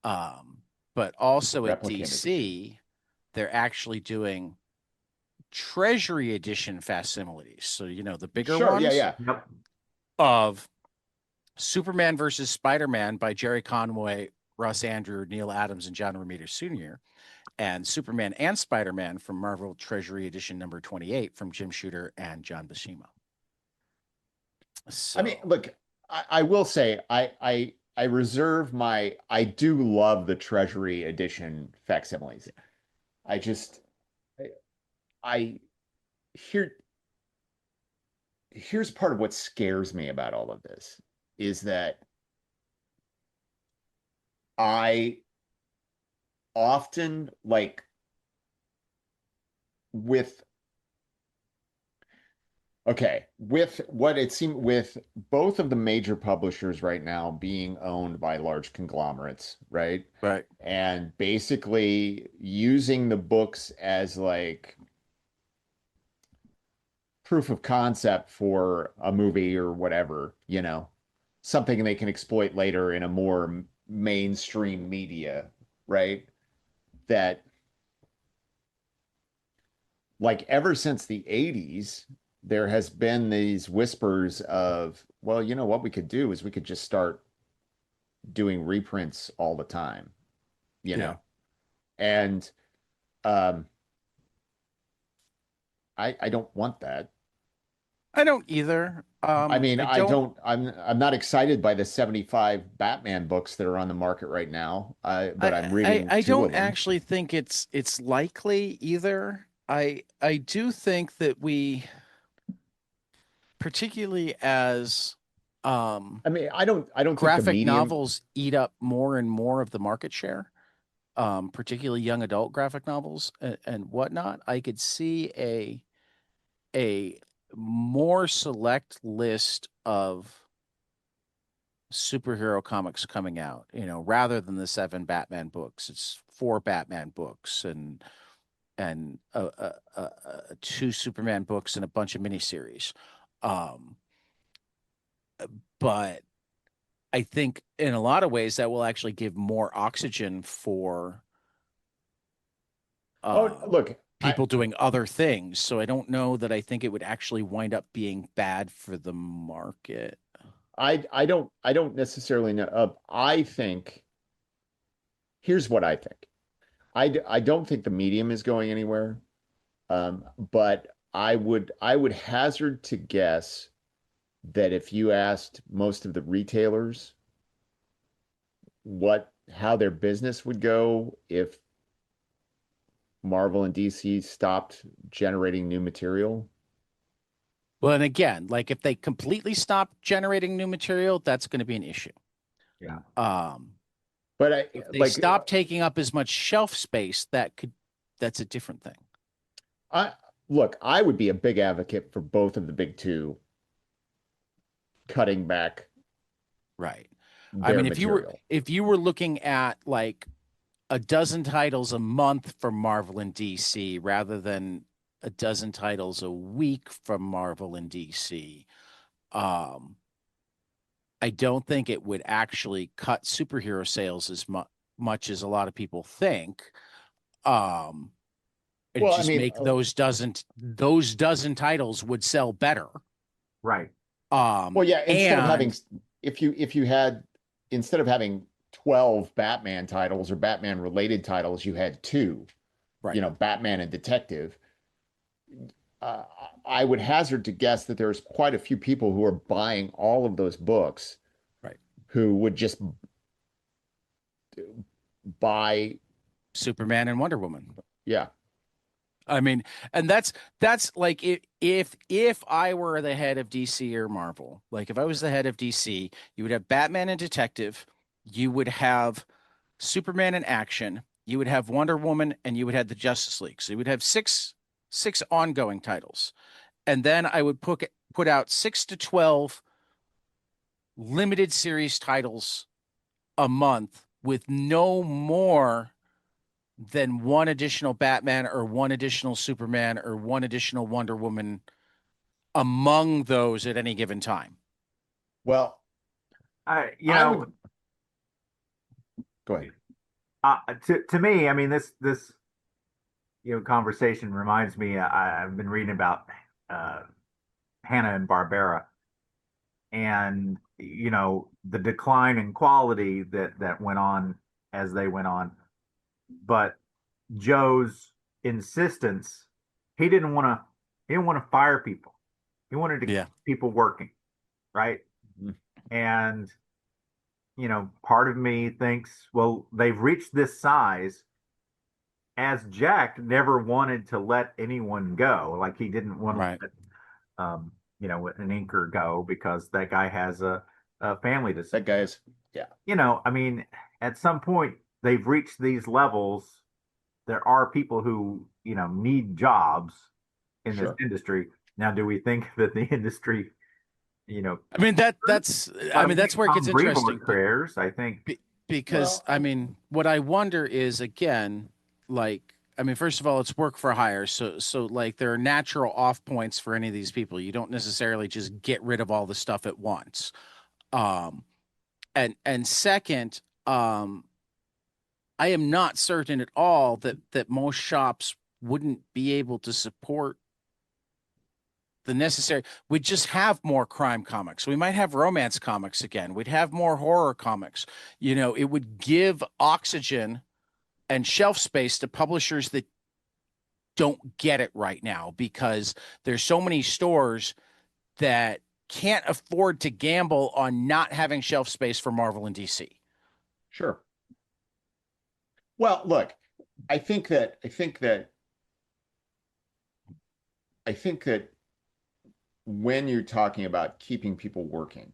Um, but also at Replicant edition. DC, they're actually doing Treasury Edition facsimiles. So, the bigger Sure, yeah, ones yeah. Yep. of Superman versus Spider-Man by Jerry Conway, Russ Andrew, Neil Adams, and John Romita Sr., and Superman and Spider-Man from Marvel Treasury Edition number 28 from Jim Shooter and John Buscema. I mean, So, look, I will say I reserve I do love the Treasury edition facsimiles. I just I, I here here's part of what scares me about all of this is that I often like with okay, with what it seemed with both of the major publishers right now being owned by large conglomerates, right? right. And basically using the books as like proof of concept for a movie or whatever, something they can exploit later in a more mainstream media, right? That like ever since the 80s, there has been these whispers of, well, you know what we could do is we could just start doing reprints all the time, you Yeah. know? And um I don't want that. I don't either. I mean, I don't I'm not excited by the 75 Batman books that are on the market right now. But I'm reading I two don't of them. actually think it's likely either. I do think that we, particularly as I mean, I don't think the graphic medium. novels eat up more and more of the market share, particularly young adult graphic novels and whatnot, I could see a more select list of superhero comics coming out, rather than the 7 Batman books. It's 4 Batman books and and 2 Superman books and a bunch of miniseries. Um, but I think in a lot of ways that will actually give more oxygen for Oh, look, people doing other things. So I don't know that I think it would actually wind up being bad for the market. I don't necessarily know. I think here's what I think. I don't think the medium is going anywhere. But I would hazard to guess that if you asked most of the retailers how their business would go if Marvel and DC stopped generating new material. Well, and again, like if they completely stop generating new material, that's going to be an issue. Yeah. But If they stop taking up as much shelf space, that's a different thing. I look, I would be a big advocate for both of the big two cutting back Right. I their mean, material. if you were looking at like a dozen titles a month from Marvel and DC rather than a dozen titles a week from Marvel and DC, I don't think it would actually cut superhero sales as much as a lot of people think. It Well, I just mean, make those dozen titles would sell better. Right. well, yeah, instead of having And if you had instead of having 12 Batman titles or Batman related titles, you had two, right, Batman and Detective. Uh, I would hazard to guess that there's quite a few people who are buying all of those books right, who would just buy, Superman and Wonder Woman. yeah, I mean, and that's like if I were the head of DC or Marvel, like if I was the head of DC, you would have Batman and Detective, you would have Superman in action, you would have Wonder Woman, and you would have the Justice League. So you would have six ongoing titles. And then I would put out 6 to 12 limited series titles a month with no more than one additional Batman or one additional Superman or one additional Wonder Woman among those at any given time. well, You I know, would go ahead. to me, I mean, this conversation reminds me. I've been reading about uh, Hanna and Barbera, and the decline in quality that went on as they went on. But Joe's insistence, he didn't want to fire people. He wanted to Yeah. keep people working, right? Mhm. And part of me thinks, well, they've reached this size, as Jack never wanted to let anyone go. Like he didn't want to Right. let an inker go because that guy has a family to That support. guy's, yeah, I mean, at some point they've reached these levels. There are people who, need jobs in this sure. industry. Now, do we think that the industry, you know, I mean that's I I mean don't that's think where it gets Tom Brevoort interesting cares. I think, because Well, I mean what I wonder is again like I mean first of all it's work for hire so like there are natural off points for any of these people. You don't necessarily just get rid of all the stuff at once. Um and second I am not certain at all that most shops wouldn't be able to support the necessary. We'd just have more crime comics. We might have romance comics again. We'd have more horror comics. It would give oxygen and shelf space to publishers that don't get it right now because there's so many stores that can't afford to gamble on not having shelf space for Marvel and DC. sure. Well, look, I think that I think that I think that when you're talking about keeping people working,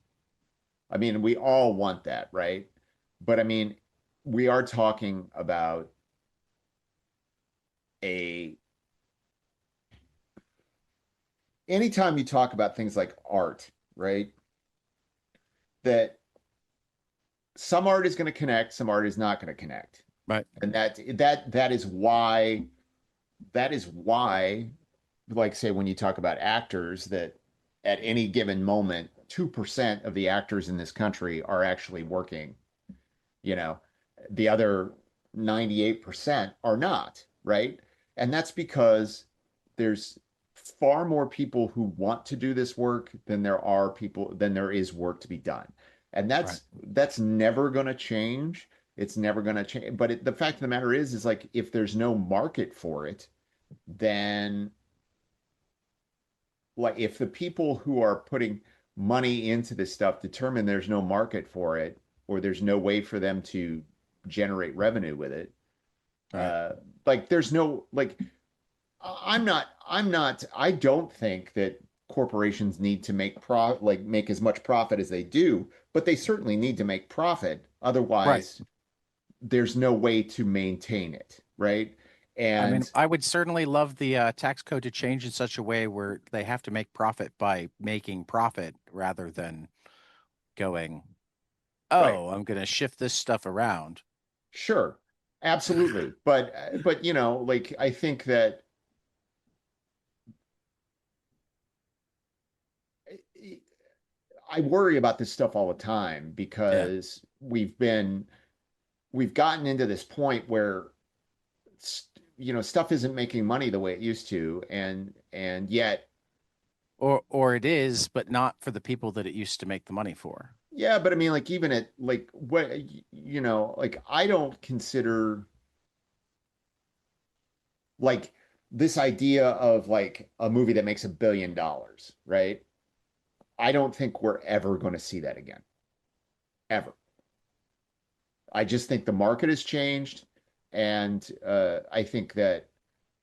I mean, we all want that, right? But I mean, we are talking about a anytime you talk about things like art, right? That some art is going to connect, some art is not going to connect. Right. And that is why that is why, like say when you talk about actors, that at any given moment, 2% of the actors in this country are actually working, you know, the other 98% are not, right? And that's because there's far more people who want to do this work than there is work to be done. And Right. that's never going to change. It's never going to change. But the fact of the matter is like if there's no market for it, then like if the people who are putting money into this stuff determine there's no market for it or there's no way for them to generate revenue with it, Right. uh like there's no like I don't think that corporations need to make as much profit as they do, but they certainly need to make profit. Right. Otherwise, there's no way to maintain it, right? I mean, And I would certainly love the tax code to change in such a way where they have to make profit by making profit rather than going, right, oh, I'm going to shift this stuff around. sure, absolutely. But like I think that I worry about this stuff all the time Yeah. because we've gotten into this point where stuff isn't making money the way it used to, and yet, Or it is, but not for the people that it used to make the money for. yeah, but I mean, like even at like what like I don't consider like this idea of like a movie that makes $1 billion, right? I don't think we're ever going to see that again, ever. I just think the market has changed, and I think that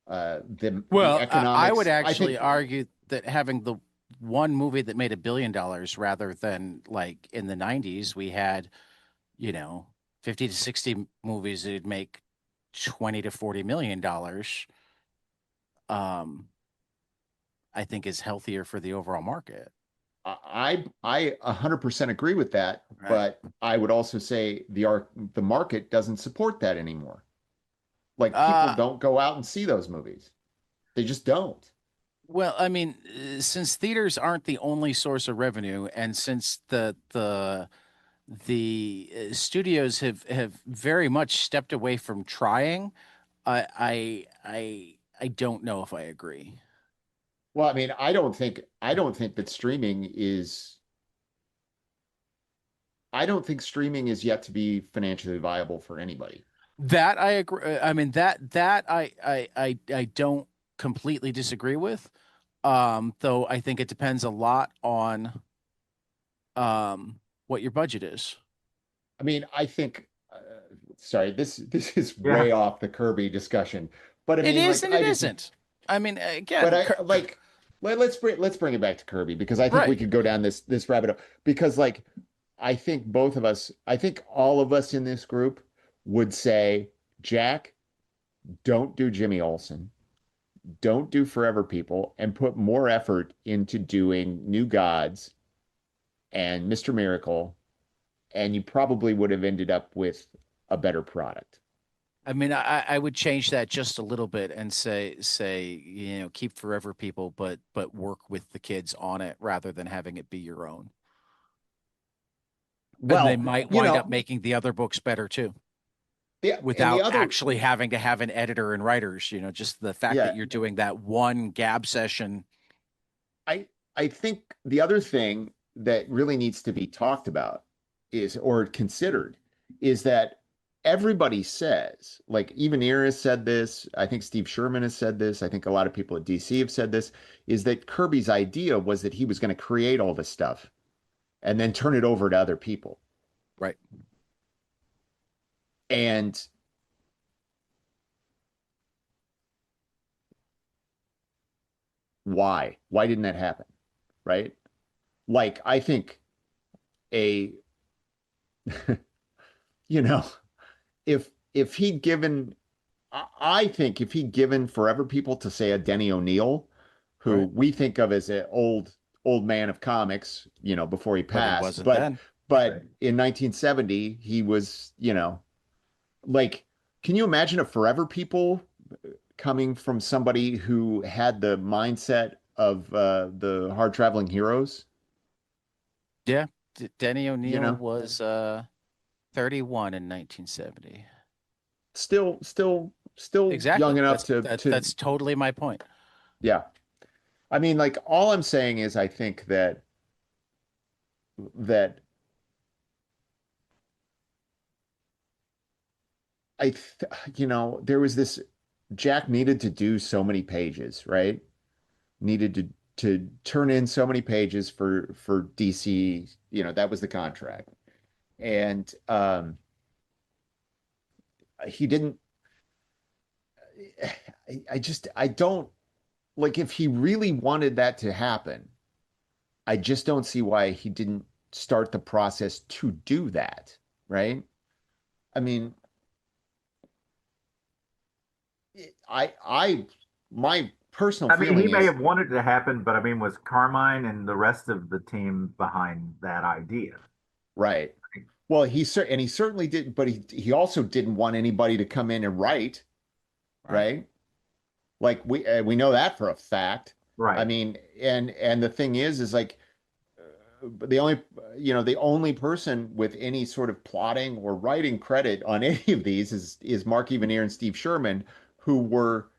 the Well, I would economics. I actually think argue that having the one movie that made $1 billion rather than like in the 90s, we had, you know, 50 to 60 movies that'd make 20 to $40 million, um, I think is healthier for the overall market. I 100% agree with that, Right. but I would also say the market doesn't support that anymore. Like people Uh, don't go out and see those movies. They just don't. well, I mean, since theaters aren't the only source of revenue, and since the studios have very much stepped away from trying, I don't know if I agree. Well, I mean, I don't think that I don't think streaming is yet to be financially viable for anybody. That I agree. I mean that I don't completely disagree with. Though I think it depends a lot on what your budget is. I mean, I think sorry, this is Yeah. way off the Kirby discussion, but I It mean, is like and it I just isn't. I mean, but again, I like let's bring it back to Kirby because I think we right. could go down this rabbit hole because like I think all of us in this group would say, Jack, don't do Jimmy Olsen, don't do Forever People, and put more effort into doing New Gods and Mr. Miracle, and you probably would have ended up with a better product. I mean, I would change that just a little bit and say keep Forever People, but work with the kids on it rather than having it be your own. And they Well, might wind up making the other books better too, the without other actually having to have an editor and writers. Just the fact that yeah, you're doing that one gab session. I I think the other thing that really needs to be talked about is or considered is that everybody says, like even Ear has said this, I think Steve Sherman has said this, I think a lot of people at DC have said this, is that Kirby's idea was that he was going to create all this stuff and then turn it over to other people. Right. And why? Why didn't that happen? Right? Like I think a you know, if he'd given I think if he'd given Forever People to say a Denny O'Neil, who Right. we think of as an old man of comics, before he But he passed, wasn't but then. but in 1970 he was, like, can you imagine a Forever People coming from somebody who had the mindset of the hard traveling heroes, Yeah. Denny you O'Neil know? was 31 in 1970. Still young Exactly. enough That's to that's totally my point. yeah. I mean, like all I'm saying is I think that I th there was this Jack needed to do so many pages, right? Needed to turn in so many pages for DC, that was the contract. And he didn't I don't like if he really wanted that to happen, I just don't see why he didn't start the process to do that, right? I mean, I my personal I mean, he feeling may is have wanted it to happen, but I mean, was Carmine and the rest of the team behind that idea? right. Well, he certainly didn't, but he also didn't want anybody to come in and write, Right. right? Like we know that for a fact. I Right. mean, and the thing is like the only the only person with any sort of plotting or writing credit on any of these is Mark Evanier and Steve Sherman, who were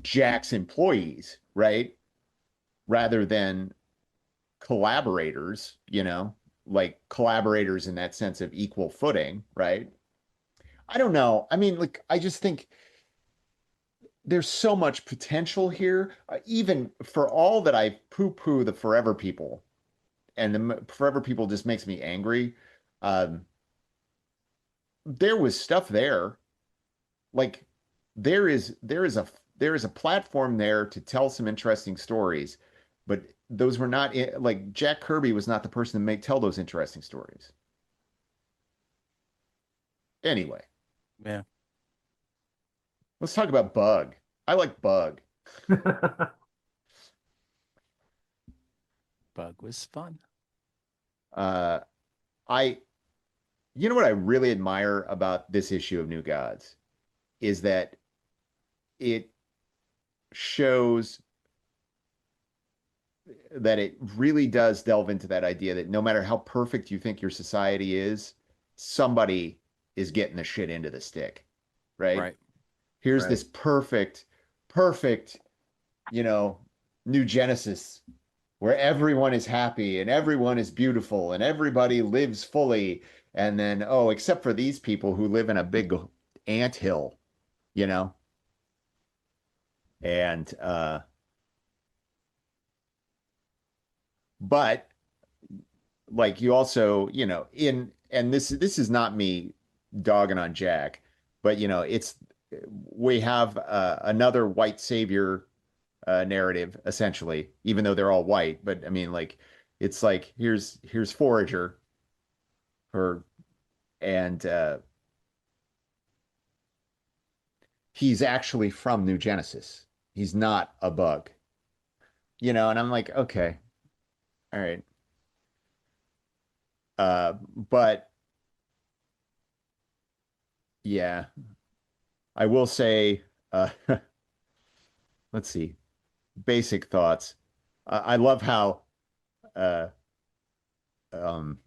Jack's employees, right? Rather than collaborators, like collaborators in that sense of equal footing, right? I don't know. I mean, like, I just think there's so much potential here. Even for all that I poo-poo the Forever People, and the Forever People just makes me angry. Um, there was stuff there. Like, there is a platform there to tell some interesting stories, but those were not like Jack Kirby was not the person to make tell those interesting stories. Anyway, Yeah. let's talk about Bug. I like Bug. Bug was fun. Uh, I, you know what I really admire about this issue of New Gods is that it shows that it really does delve into that idea that no matter how perfect you think your society is, somebody is getting the shit into the stick, right? Right. Here's Right. this perfect, you know, new Genesis where everyone is happy and everyone is beautiful and everybody lives fully. And then, oh, except for these people who live in a big ant hill, you know? And but like you also, in and this is not me dogging on Jack, but it's we have another white savior narrative essentially, even though they're all white. But I mean, like it's like here's Forager, her, and he's actually from New Genesis. He's not a bug, and I'm like, okay, all right. But yeah, I will say, let's see, basic thoughts. I love how uh, um,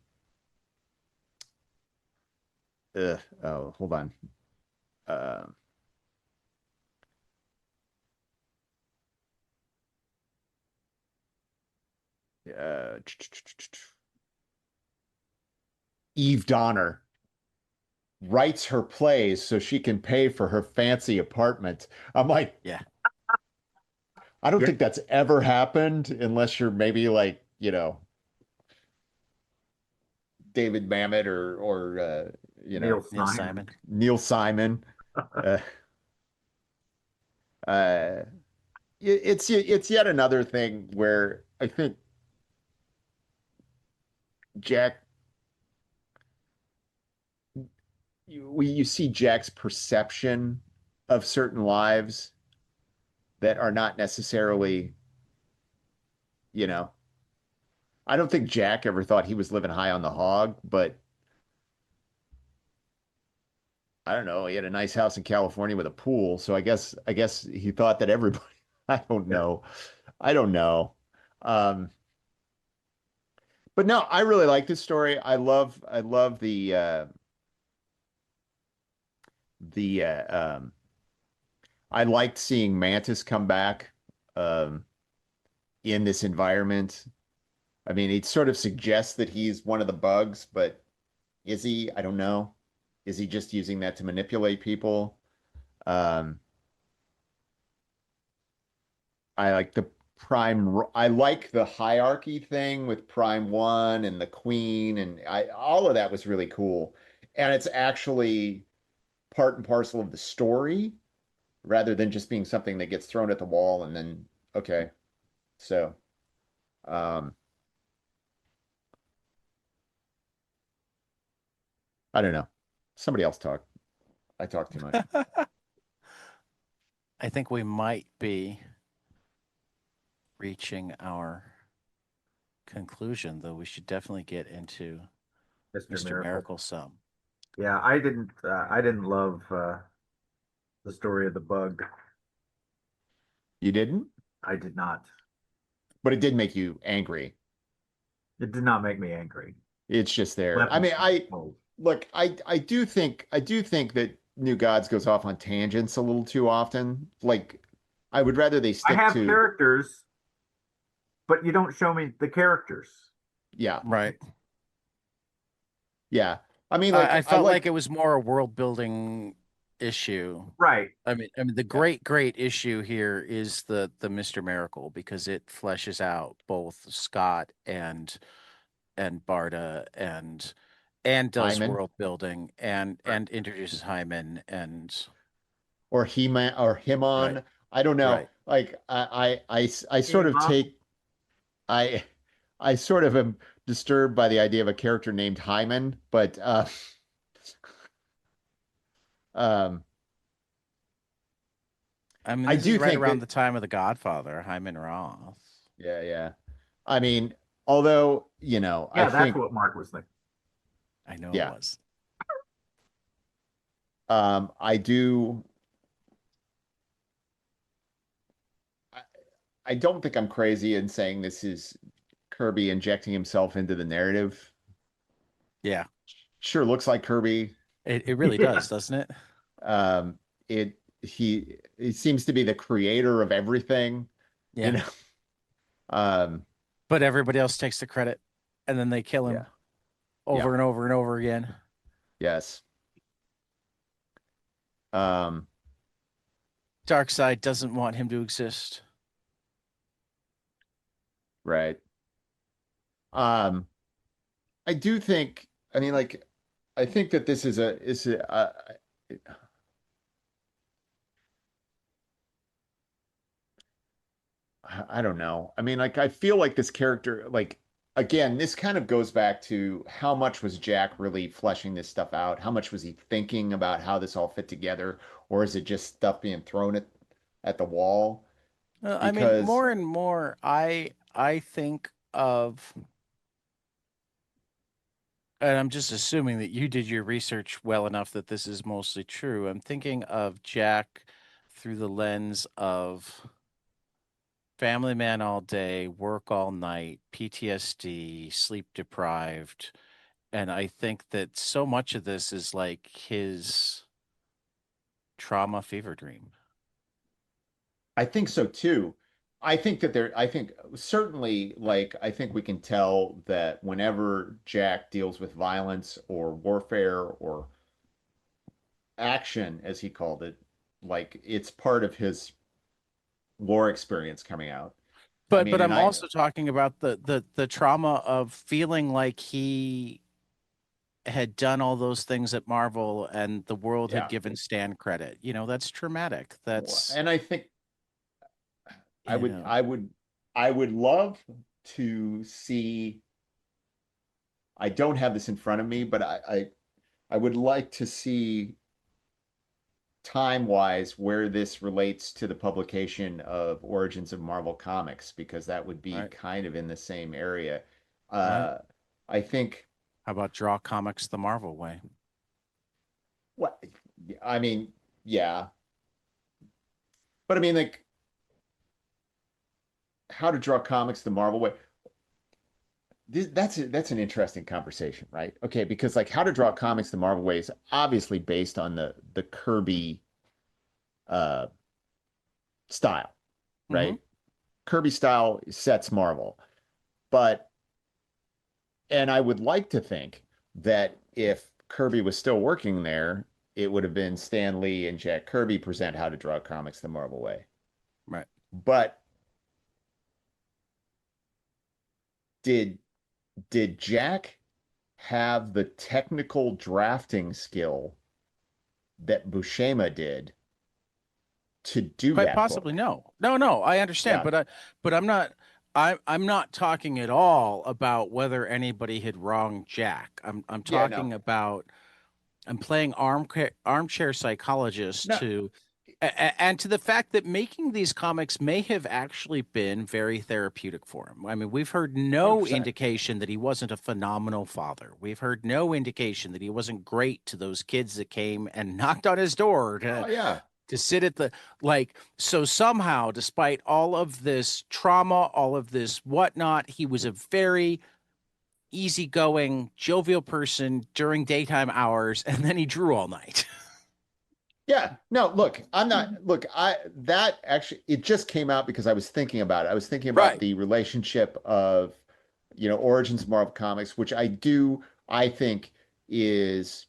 oh, hold on. Uh, uh, Eve Donner writes her plays so she can pay for her fancy apartment. I'm like, Yeah. I don't Yeah. think that's ever happened unless you're maybe like, David Mamet or Neil Neil Simon. Simon. Neil Simon. Uh, uh, it's yet another thing where I think Jack you see Jack's perception of certain lives that are not necessarily, you know, I don't think Jack ever thought he was living high on the hog, but I don't know, he had a nice house in California with a pool, so I guess he thought that everybody. I don't Yeah. know. I don't know. Um, but no, I really like this story. I love the I liked seeing Mantis come back um in this environment. I mean, it sort of suggests that he's one of the bugs, but is he? I don't know. Is he just using that to manipulate people? Um, I like the I like the hierarchy thing with Prime One and the Queen, and all of that was really cool. And it's actually part and parcel of the story rather than just being something that gets thrown at the wall and then okay. So, um, I don't know. Somebody else talk. I talk too much. I think we might be reaching our conclusion, though we should definitely get into Mr. Mr. Miracle. Miracle some. Yeah, I didn't love the story of the bug. You didn't, I did not. but it did make you angry. It did not make me angry. It's just there. Left I me mean, I cold. look, I do think that New Gods goes off on tangents a little too often. Like, I would rather they I stick have to, characters, but you don't show me the characters. yeah, Right. yeah. I mean, I like, I felt like like, it was more a world building issue. Right. I mean, the yeah, great issue here is the Mr. Miracle because it fleshes out both Scott and Barda and does Hyman world building Right. and introduces Hyman and or He-Man or right, Himon. I don't know. right. Like, I sort of Ema. take, I, I sort of am disturbed by the idea of a character named Hyman, but, um, I mean, I this is do right think around that, the time of The Godfather, Hyman Roth. yeah, yeah. I mean, although, I Yeah, that's think, what Mark was thinking. I know it yeah, was. I do, I, I don't think I'm crazy in saying this is Kirby injecting himself into the narrative. Yeah, Sure looks like Kirby. it really Yeah. does, doesn't it? Um, he seems to be the creator of everything, you Yeah. know. Um, But everybody else takes the credit and then they kill yeah, him yeah, over and over and over again. yes. Um, Darkseid doesn't want him to exist. right. Um, I do think, I mean, like, I think that this I don't know. I mean, like, I feel like this character, like, again, this kind of goes back to how much was Jack really fleshing this stuff out? How much was he thinking about how this all fit together? Or is it just stuff being thrown at the wall? I mean, Because more and more, I think of, and I'm just assuming that you did your research well enough that this is mostly true. I'm thinking of Jack through the lens of family man all day, work all night, PTSD, sleep deprived, and I think that so much of this is like his trauma fever dream. I think so too. I think certainly, like, I think we can tell that whenever Jack deals with violence or warfare or action, as he called it, like, it's part of his war experience coming out. I But mean, and I'm I, also talking about the trauma of feeling like he had done all those things at Marvel and the world had yeah. given Stan credit. You know, that's traumatic. That's, And I think I you would, know, I would, I would love to see. I don't have this in front of me, but I would like to see time-wise where this relates to the publication of Origins of Marvel Comics, because that would be right, kind of in the same area. right. Uh, I think How about draw comics the Marvel way? what I mean, yeah, but I mean, like, how to draw comics the Marvel way. That's an interesting conversation, right? Okay, because like how to draw comics the Marvel way is obviously based on the Kirby uh style, Hmm. right? Kirby style sets Marvel. But and I would like to think that if Kirby was still working there, it would have been Stan Lee and Jack Kirby present how to draw comics the Marvel way. Right. But did did Jack have the technical drafting skill that Buscema did to do Quite that possibly book? no. No, no, I understand, Yeah. but I'm not talking at all about whether anybody had wronged Jack. I'm Yeah, no. talking about I'm playing armchair psychologist No. to and to the fact that making these comics may have actually been very therapeutic for him. I mean, we've heard no 100%. indication that he wasn't a phenomenal father. We've heard no indication that he wasn't great to those kids that came and knocked on his door Oh yeah. to sit at the like. So somehow, despite all of this trauma, all of this whatnot, he was a very easygoing, jovial person during daytime hours, and then he drew all night. Yeah. No, look, I'm not look, I that actually it just came out because I was thinking about it. I was thinking about Right. the relationship of, Origins of Marvel Comics, which I think is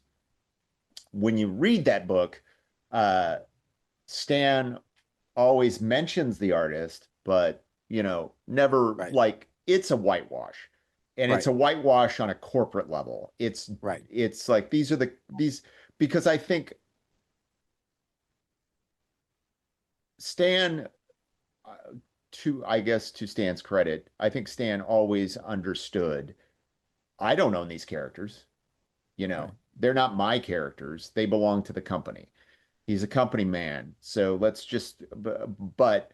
when you read that book, uh Stan always mentions the artist, but never Right. like it's a whitewash. And it's Right. a whitewash on a corporate level. Right. It's like these because I think Stan uh, to I guess to Stan's credit, I think Stan always understood I don't own these characters, Right. They're not my characters. They belong to the company. He's a company man. So let's just but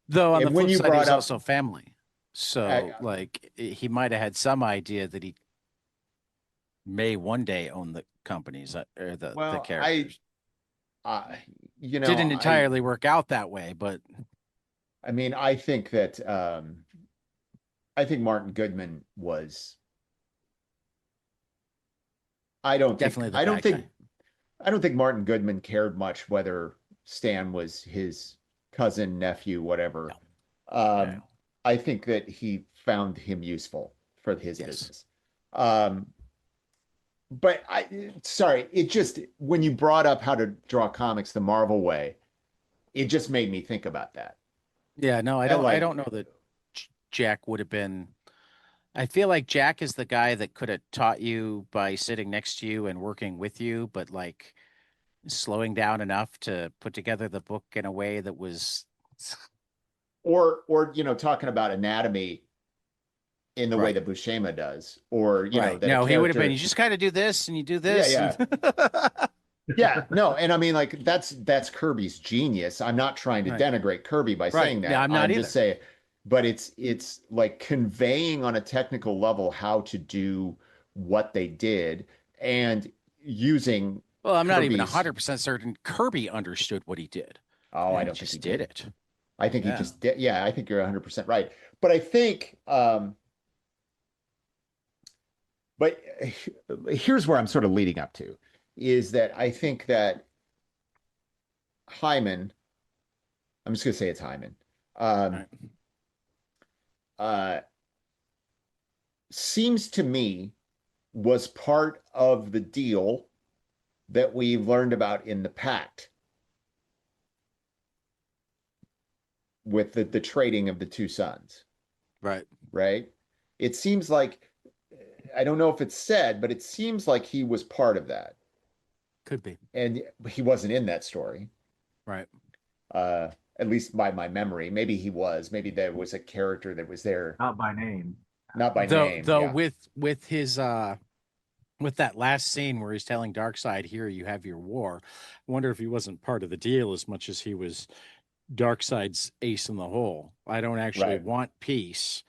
Though on the and when flip you side, he brought was up also family. So like he might have had some idea that he may one day own the companies or the well, characters. I you know, Didn't I entirely work out that way, but I mean, I think Martin Goodman was I don't think definitely the I don't bad guy. think I don't think Martin Goodman cared much whether Stan was his cousin, nephew, whatever. No. Um, No. I think that he found him useful for his Yes. business. Um, but sorry, it just when you brought up how to draw comics the Marvel way, it just made me think about that. Yeah, no, And I don't like, know that Jack would have been. I feel like Jack is the guy that could have taught you by sitting next to you and working with you, but like slowing down enough to put together the book in a way that was or talking about anatomy in the way right. that Buscema does, or Right. that a No, he would have been, you character, just kind of do this and you do yeah, this and yeah, yeah, no, and I mean like that's Kirby's genius. I'm not trying to right. denigrate Kirby by Right. saying Yeah, that. I'm not I'm just either. saying, but it's like conveying on a technical level how to do what they did and using Well, I'm not even Kirby's. 100% certain Kirby understood what he did. Oh, I And he don't think he just did did. it. I think he Yeah. just did. Yeah, I think you're 100% right. But I think, but here's where I'm sort of leading up to is that I think that Hyman, I'm just going to say it's Hyman, um, Right. uh, seems to me was part of the deal that we learned about in the Pact with the trading of the two sons, Right. right? It seems like, I don't know if it's said, but it seems like he was part of that. Could be. And he wasn't in that story, Right. uh, at least by my memory. Maybe he was. Maybe there was a character that was there, Not by name. not by Though name. though Yeah, with his with that last scene where he's telling Darkseid, "Here you have your war." I wonder if he wasn't part of the deal as much as he was Darkseid's ace in the hole. I don't actually right, want peace,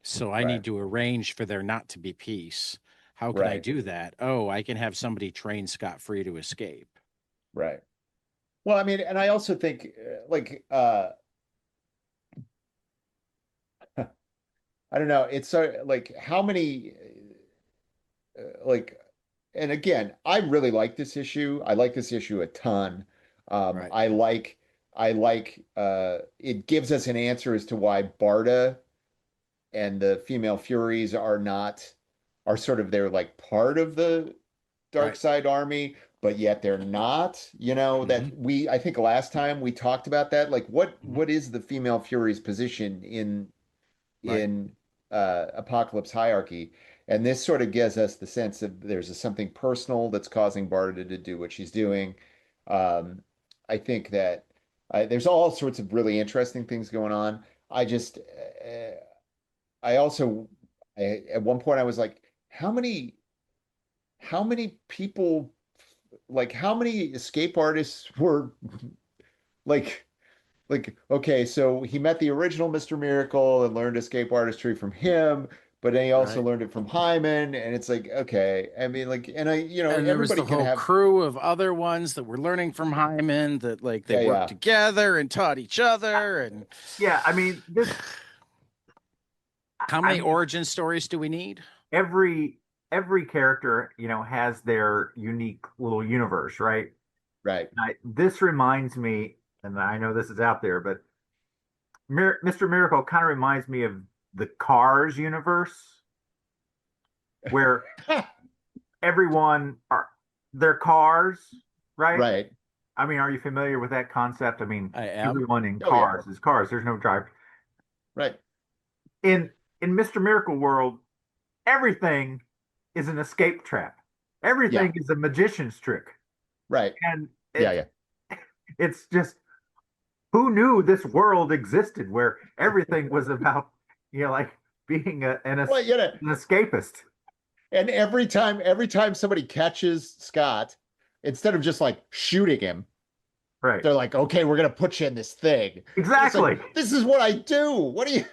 so I right, need to arrange for there not to be peace. How can I right. do that? Oh, I can have somebody train scot free to escape. Right. Well, I mean, and I also think like I don't know, it's so like how many like and again, I really like this issue. I like this issue a ton. Right. I like it gives us an answer as to why Barda and the female Furies are sort of they're like part of the Dark Right. Side Army, but yet they're not. You know, Hmm. that I think last time we talked about that. Like Hmm. what is the female Fury's position Right. in Apocalypse hierarchy? And this sort of gives us the sense of something personal that's causing Barda to do what she's doing. Um, I think that there's all sorts of really interesting things going on. I just, I also, at one point I was like, how many people, like how many escape artists were like, okay, so he met the original Mr. Miracle and learned escape artistry from him, but then he also Right. learned it from Hyman, and it's like, okay, I mean, like, and And there was everybody the can whole have, crew of other ones that were learning from Hyman that like they yeah, worked yeah, together and taught each other. And Yeah, I mean this. how I many mean origin stories do we need? every every character, has their unique little universe, right? right, This reminds me, and I know this is out there, but Mr. Miracle kind of reminds me of the Cars universe, where everyone are they're cars, right? right, I mean, are you familiar with that concept? I mean, I am. everyone in oh yeah, cars is cars. There's no driver. right, In Mr. Miracle world, everything is an escape trap. yeah, Everything is a magician's trick. right, And yeah, yeah. it's just who knew this world existed where everything was about, like being Well, an escapist. and every time somebody catches Scott, instead of just like shooting him, Right. they're like, okay, we're gonna put you in this thing. And it's like, Exactly. this is what I do. What do you?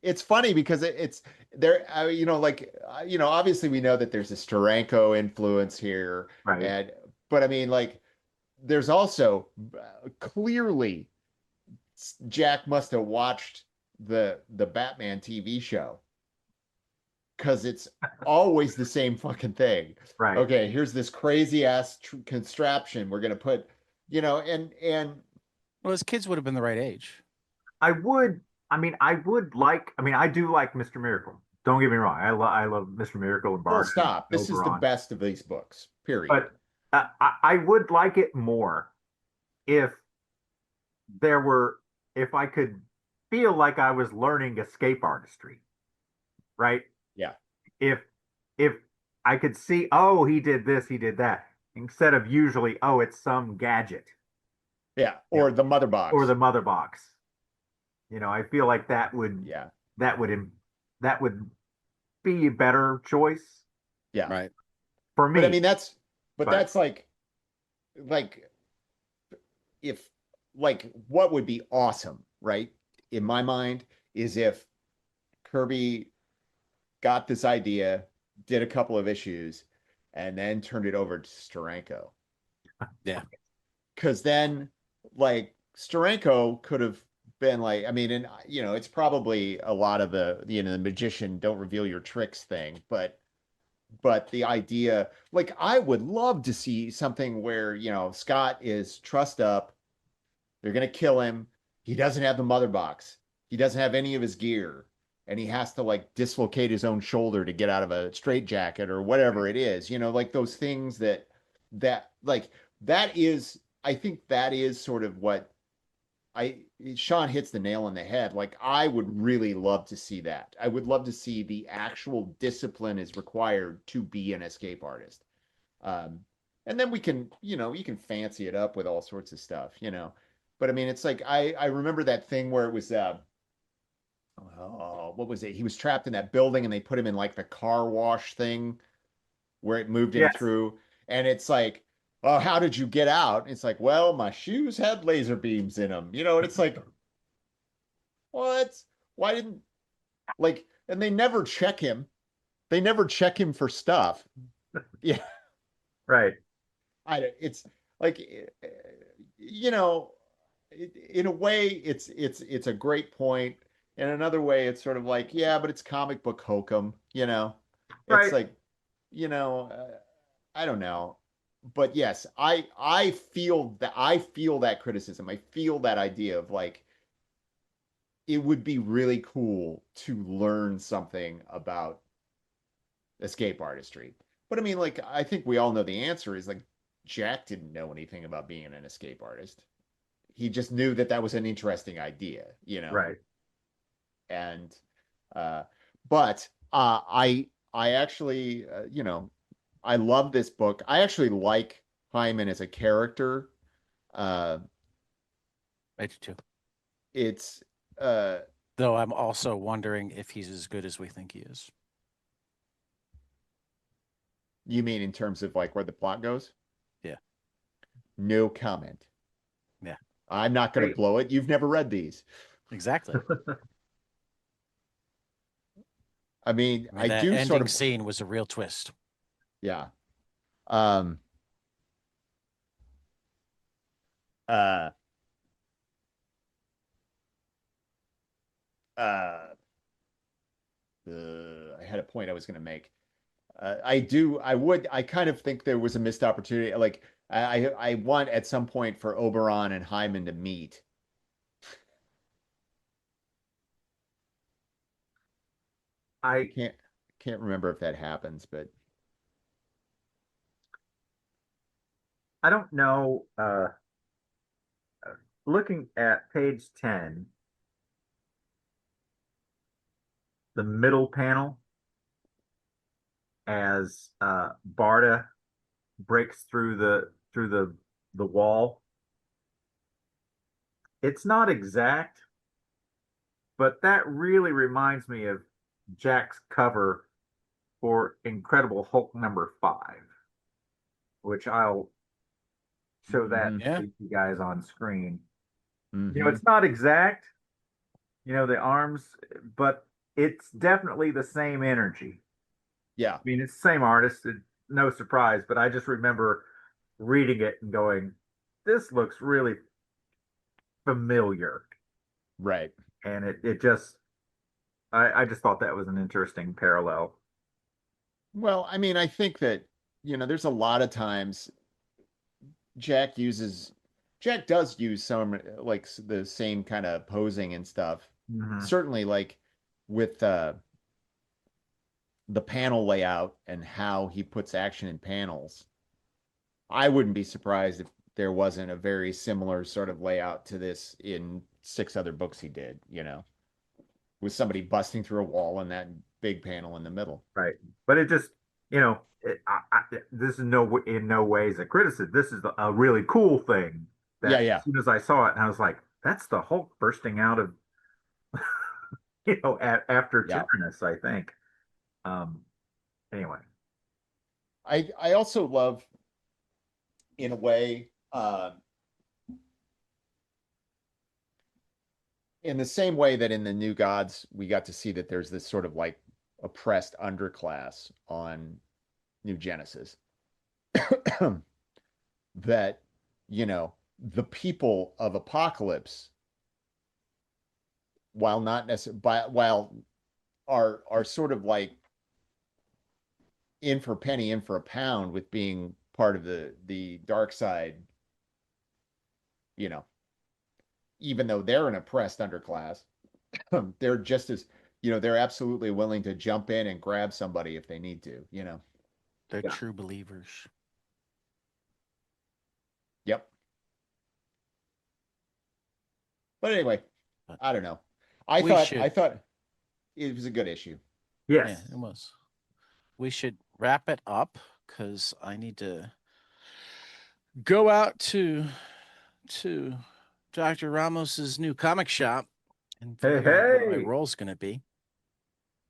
It's funny because it's there. Obviously we know that there's a Steranko influence here, Right. and but I mean, like, there's also clearly Jack must have watched the Batman TV show because it's always the same fucking thing. Right. Okay, here's this crazy ass contraption. We're gonna put, and Well, his kids would have been the right age. I would, I do like Mr. Miracle. Don't get me wrong. I love Mr. Miracle and full Bart and stop. This is the Oberon. best of these books. Period. But I would like it more if there were, if I could feel like I was learning escape artistry, right? Yeah, If if I could see, oh, he did this, he did that, instead of usually, oh, it's some gadget, yeah. you know, Or the mother or box. the mother box. I feel like Yeah, that would that would be a better choice yeah. Right. for But I me. mean, but But that's like if like what would be awesome, right? In my mind, is if Kirby got this idea, did a couple of issues, and then turned it over to Steranko. Yeah. Because then, like, Steranko could have been like, I mean, and it's probably a lot of the magician don't reveal your tricks thing, but the idea, like, I would love to see something where, Scott is trussed up, they're gonna kill him, he doesn't have the mother box, he doesn't have any of his gear, and he has to like dislocate his own shoulder to get out of a straitjacket or whatever it is, like those things that like that is, I think that is sort of what I Sean hits the nail on the head. Like, I would really love to see that. I would love to see the actual discipline is required to be an escape artist. Um, and then we can, you can fancy it up with all sorts of stuff. But I mean, it's like I remember that thing where it was oh, what was it? He was trapped in that building and they put him in like the car wash thing where it moved him yes, through. And it's like, oh, how did you get out? It's like, well, my shoes had laser beams in them, and it's like, what? Why didn't, like, and they never check him. They never check him for stuff. Yeah. Right. It's like, you know, in a way, it's a great point. In another way, it's sort of like, yeah, but it's comic book hokum, you know. It's Right. like, I don't know. But yes, I feel that criticism. I feel that idea of like it would be really cool to learn something about escape artistry. But I mean, like, I think we all know the answer is like Jack didn't know anything about being an escape artist. He just knew that that was an interesting idea, you know. Right. And uh but I actually I love this book. I actually like Hyman as a character. Uh I do too. it's uh Though I'm also wondering if he's as good as we think he is. You mean in terms of like where the plot goes? Yeah. No comment. Yeah. I'm not going to Hey, blow it. You've never read these. Exactly. I mean, I mean, I that do sort ending of, scene was a real twist. yeah. Um, uh, uh, I had a point I was going to make. I kind of think there was a missed opportunity. Like, I want at some point for Oberon and Hyman to meet. I I can't remember if that happens, but I don't know. Looking at page 10, the middle panel, as Barda breaks through the wall. It's not exact, but that really reminds me of Jack's cover for Incredible Hulk #5, which I'll show that hmm Yeah. to you guys on screen. hmm It's not exact, the arms, but it's definitely the same energy. yeah, I mean, it's the same artist, no surprise, but I just remember reading it and going, this looks really familiar. right. And it just, I just thought that was an interesting parallel. Well, I mean, I think that, there's a lot of times Jack uses Jack does use some like the same kind of posing and stuff. Hmm. Certainly like with the panel layout and how he puts action in panels. I wouldn't be surprised if there wasn't a very similar sort of layout to this in 6 other books he did, with somebody busting through a wall and that big panel in the middle. Right. But it just, this is in no ways a criticism. This is a really cool thing Yeah, that as yeah. soon as I saw it, and I was like, that's the Hulk bursting out of, after Yeah. Tyrannus, I think. Um, anyway. I also love in a way in the same way that in the New Gods we got to see that there's this sort of like oppressed underclass on New Genesis that the people of Apocalypse, while not necessarily while are sort of like in for a penny in for a pound with being part of the dark side, you know even though they're an oppressed underclass, they're just as they're absolutely willing to jump in and grab somebody if they need to. They're Yeah. true believers. Yep. But anyway, But I don't know. I we thought I should, thought it was a good issue. yeah, Yes. it was. We should wrap it up because I need to go out to Dr. Ramos's new comic shop and Hey, figure out what my hey. role's gonna be.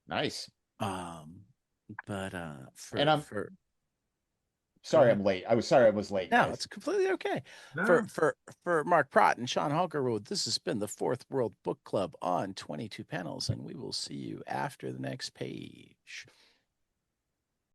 Nice. Um, but And I'm for go sorry ahead. I'm late. I was sorry I was late, No, guys. it's completely okay. For No. for for Mark Pratt and Sean Harklerode, this has been the Fourth World Book Club on 22 panels, and we will see you after the next page.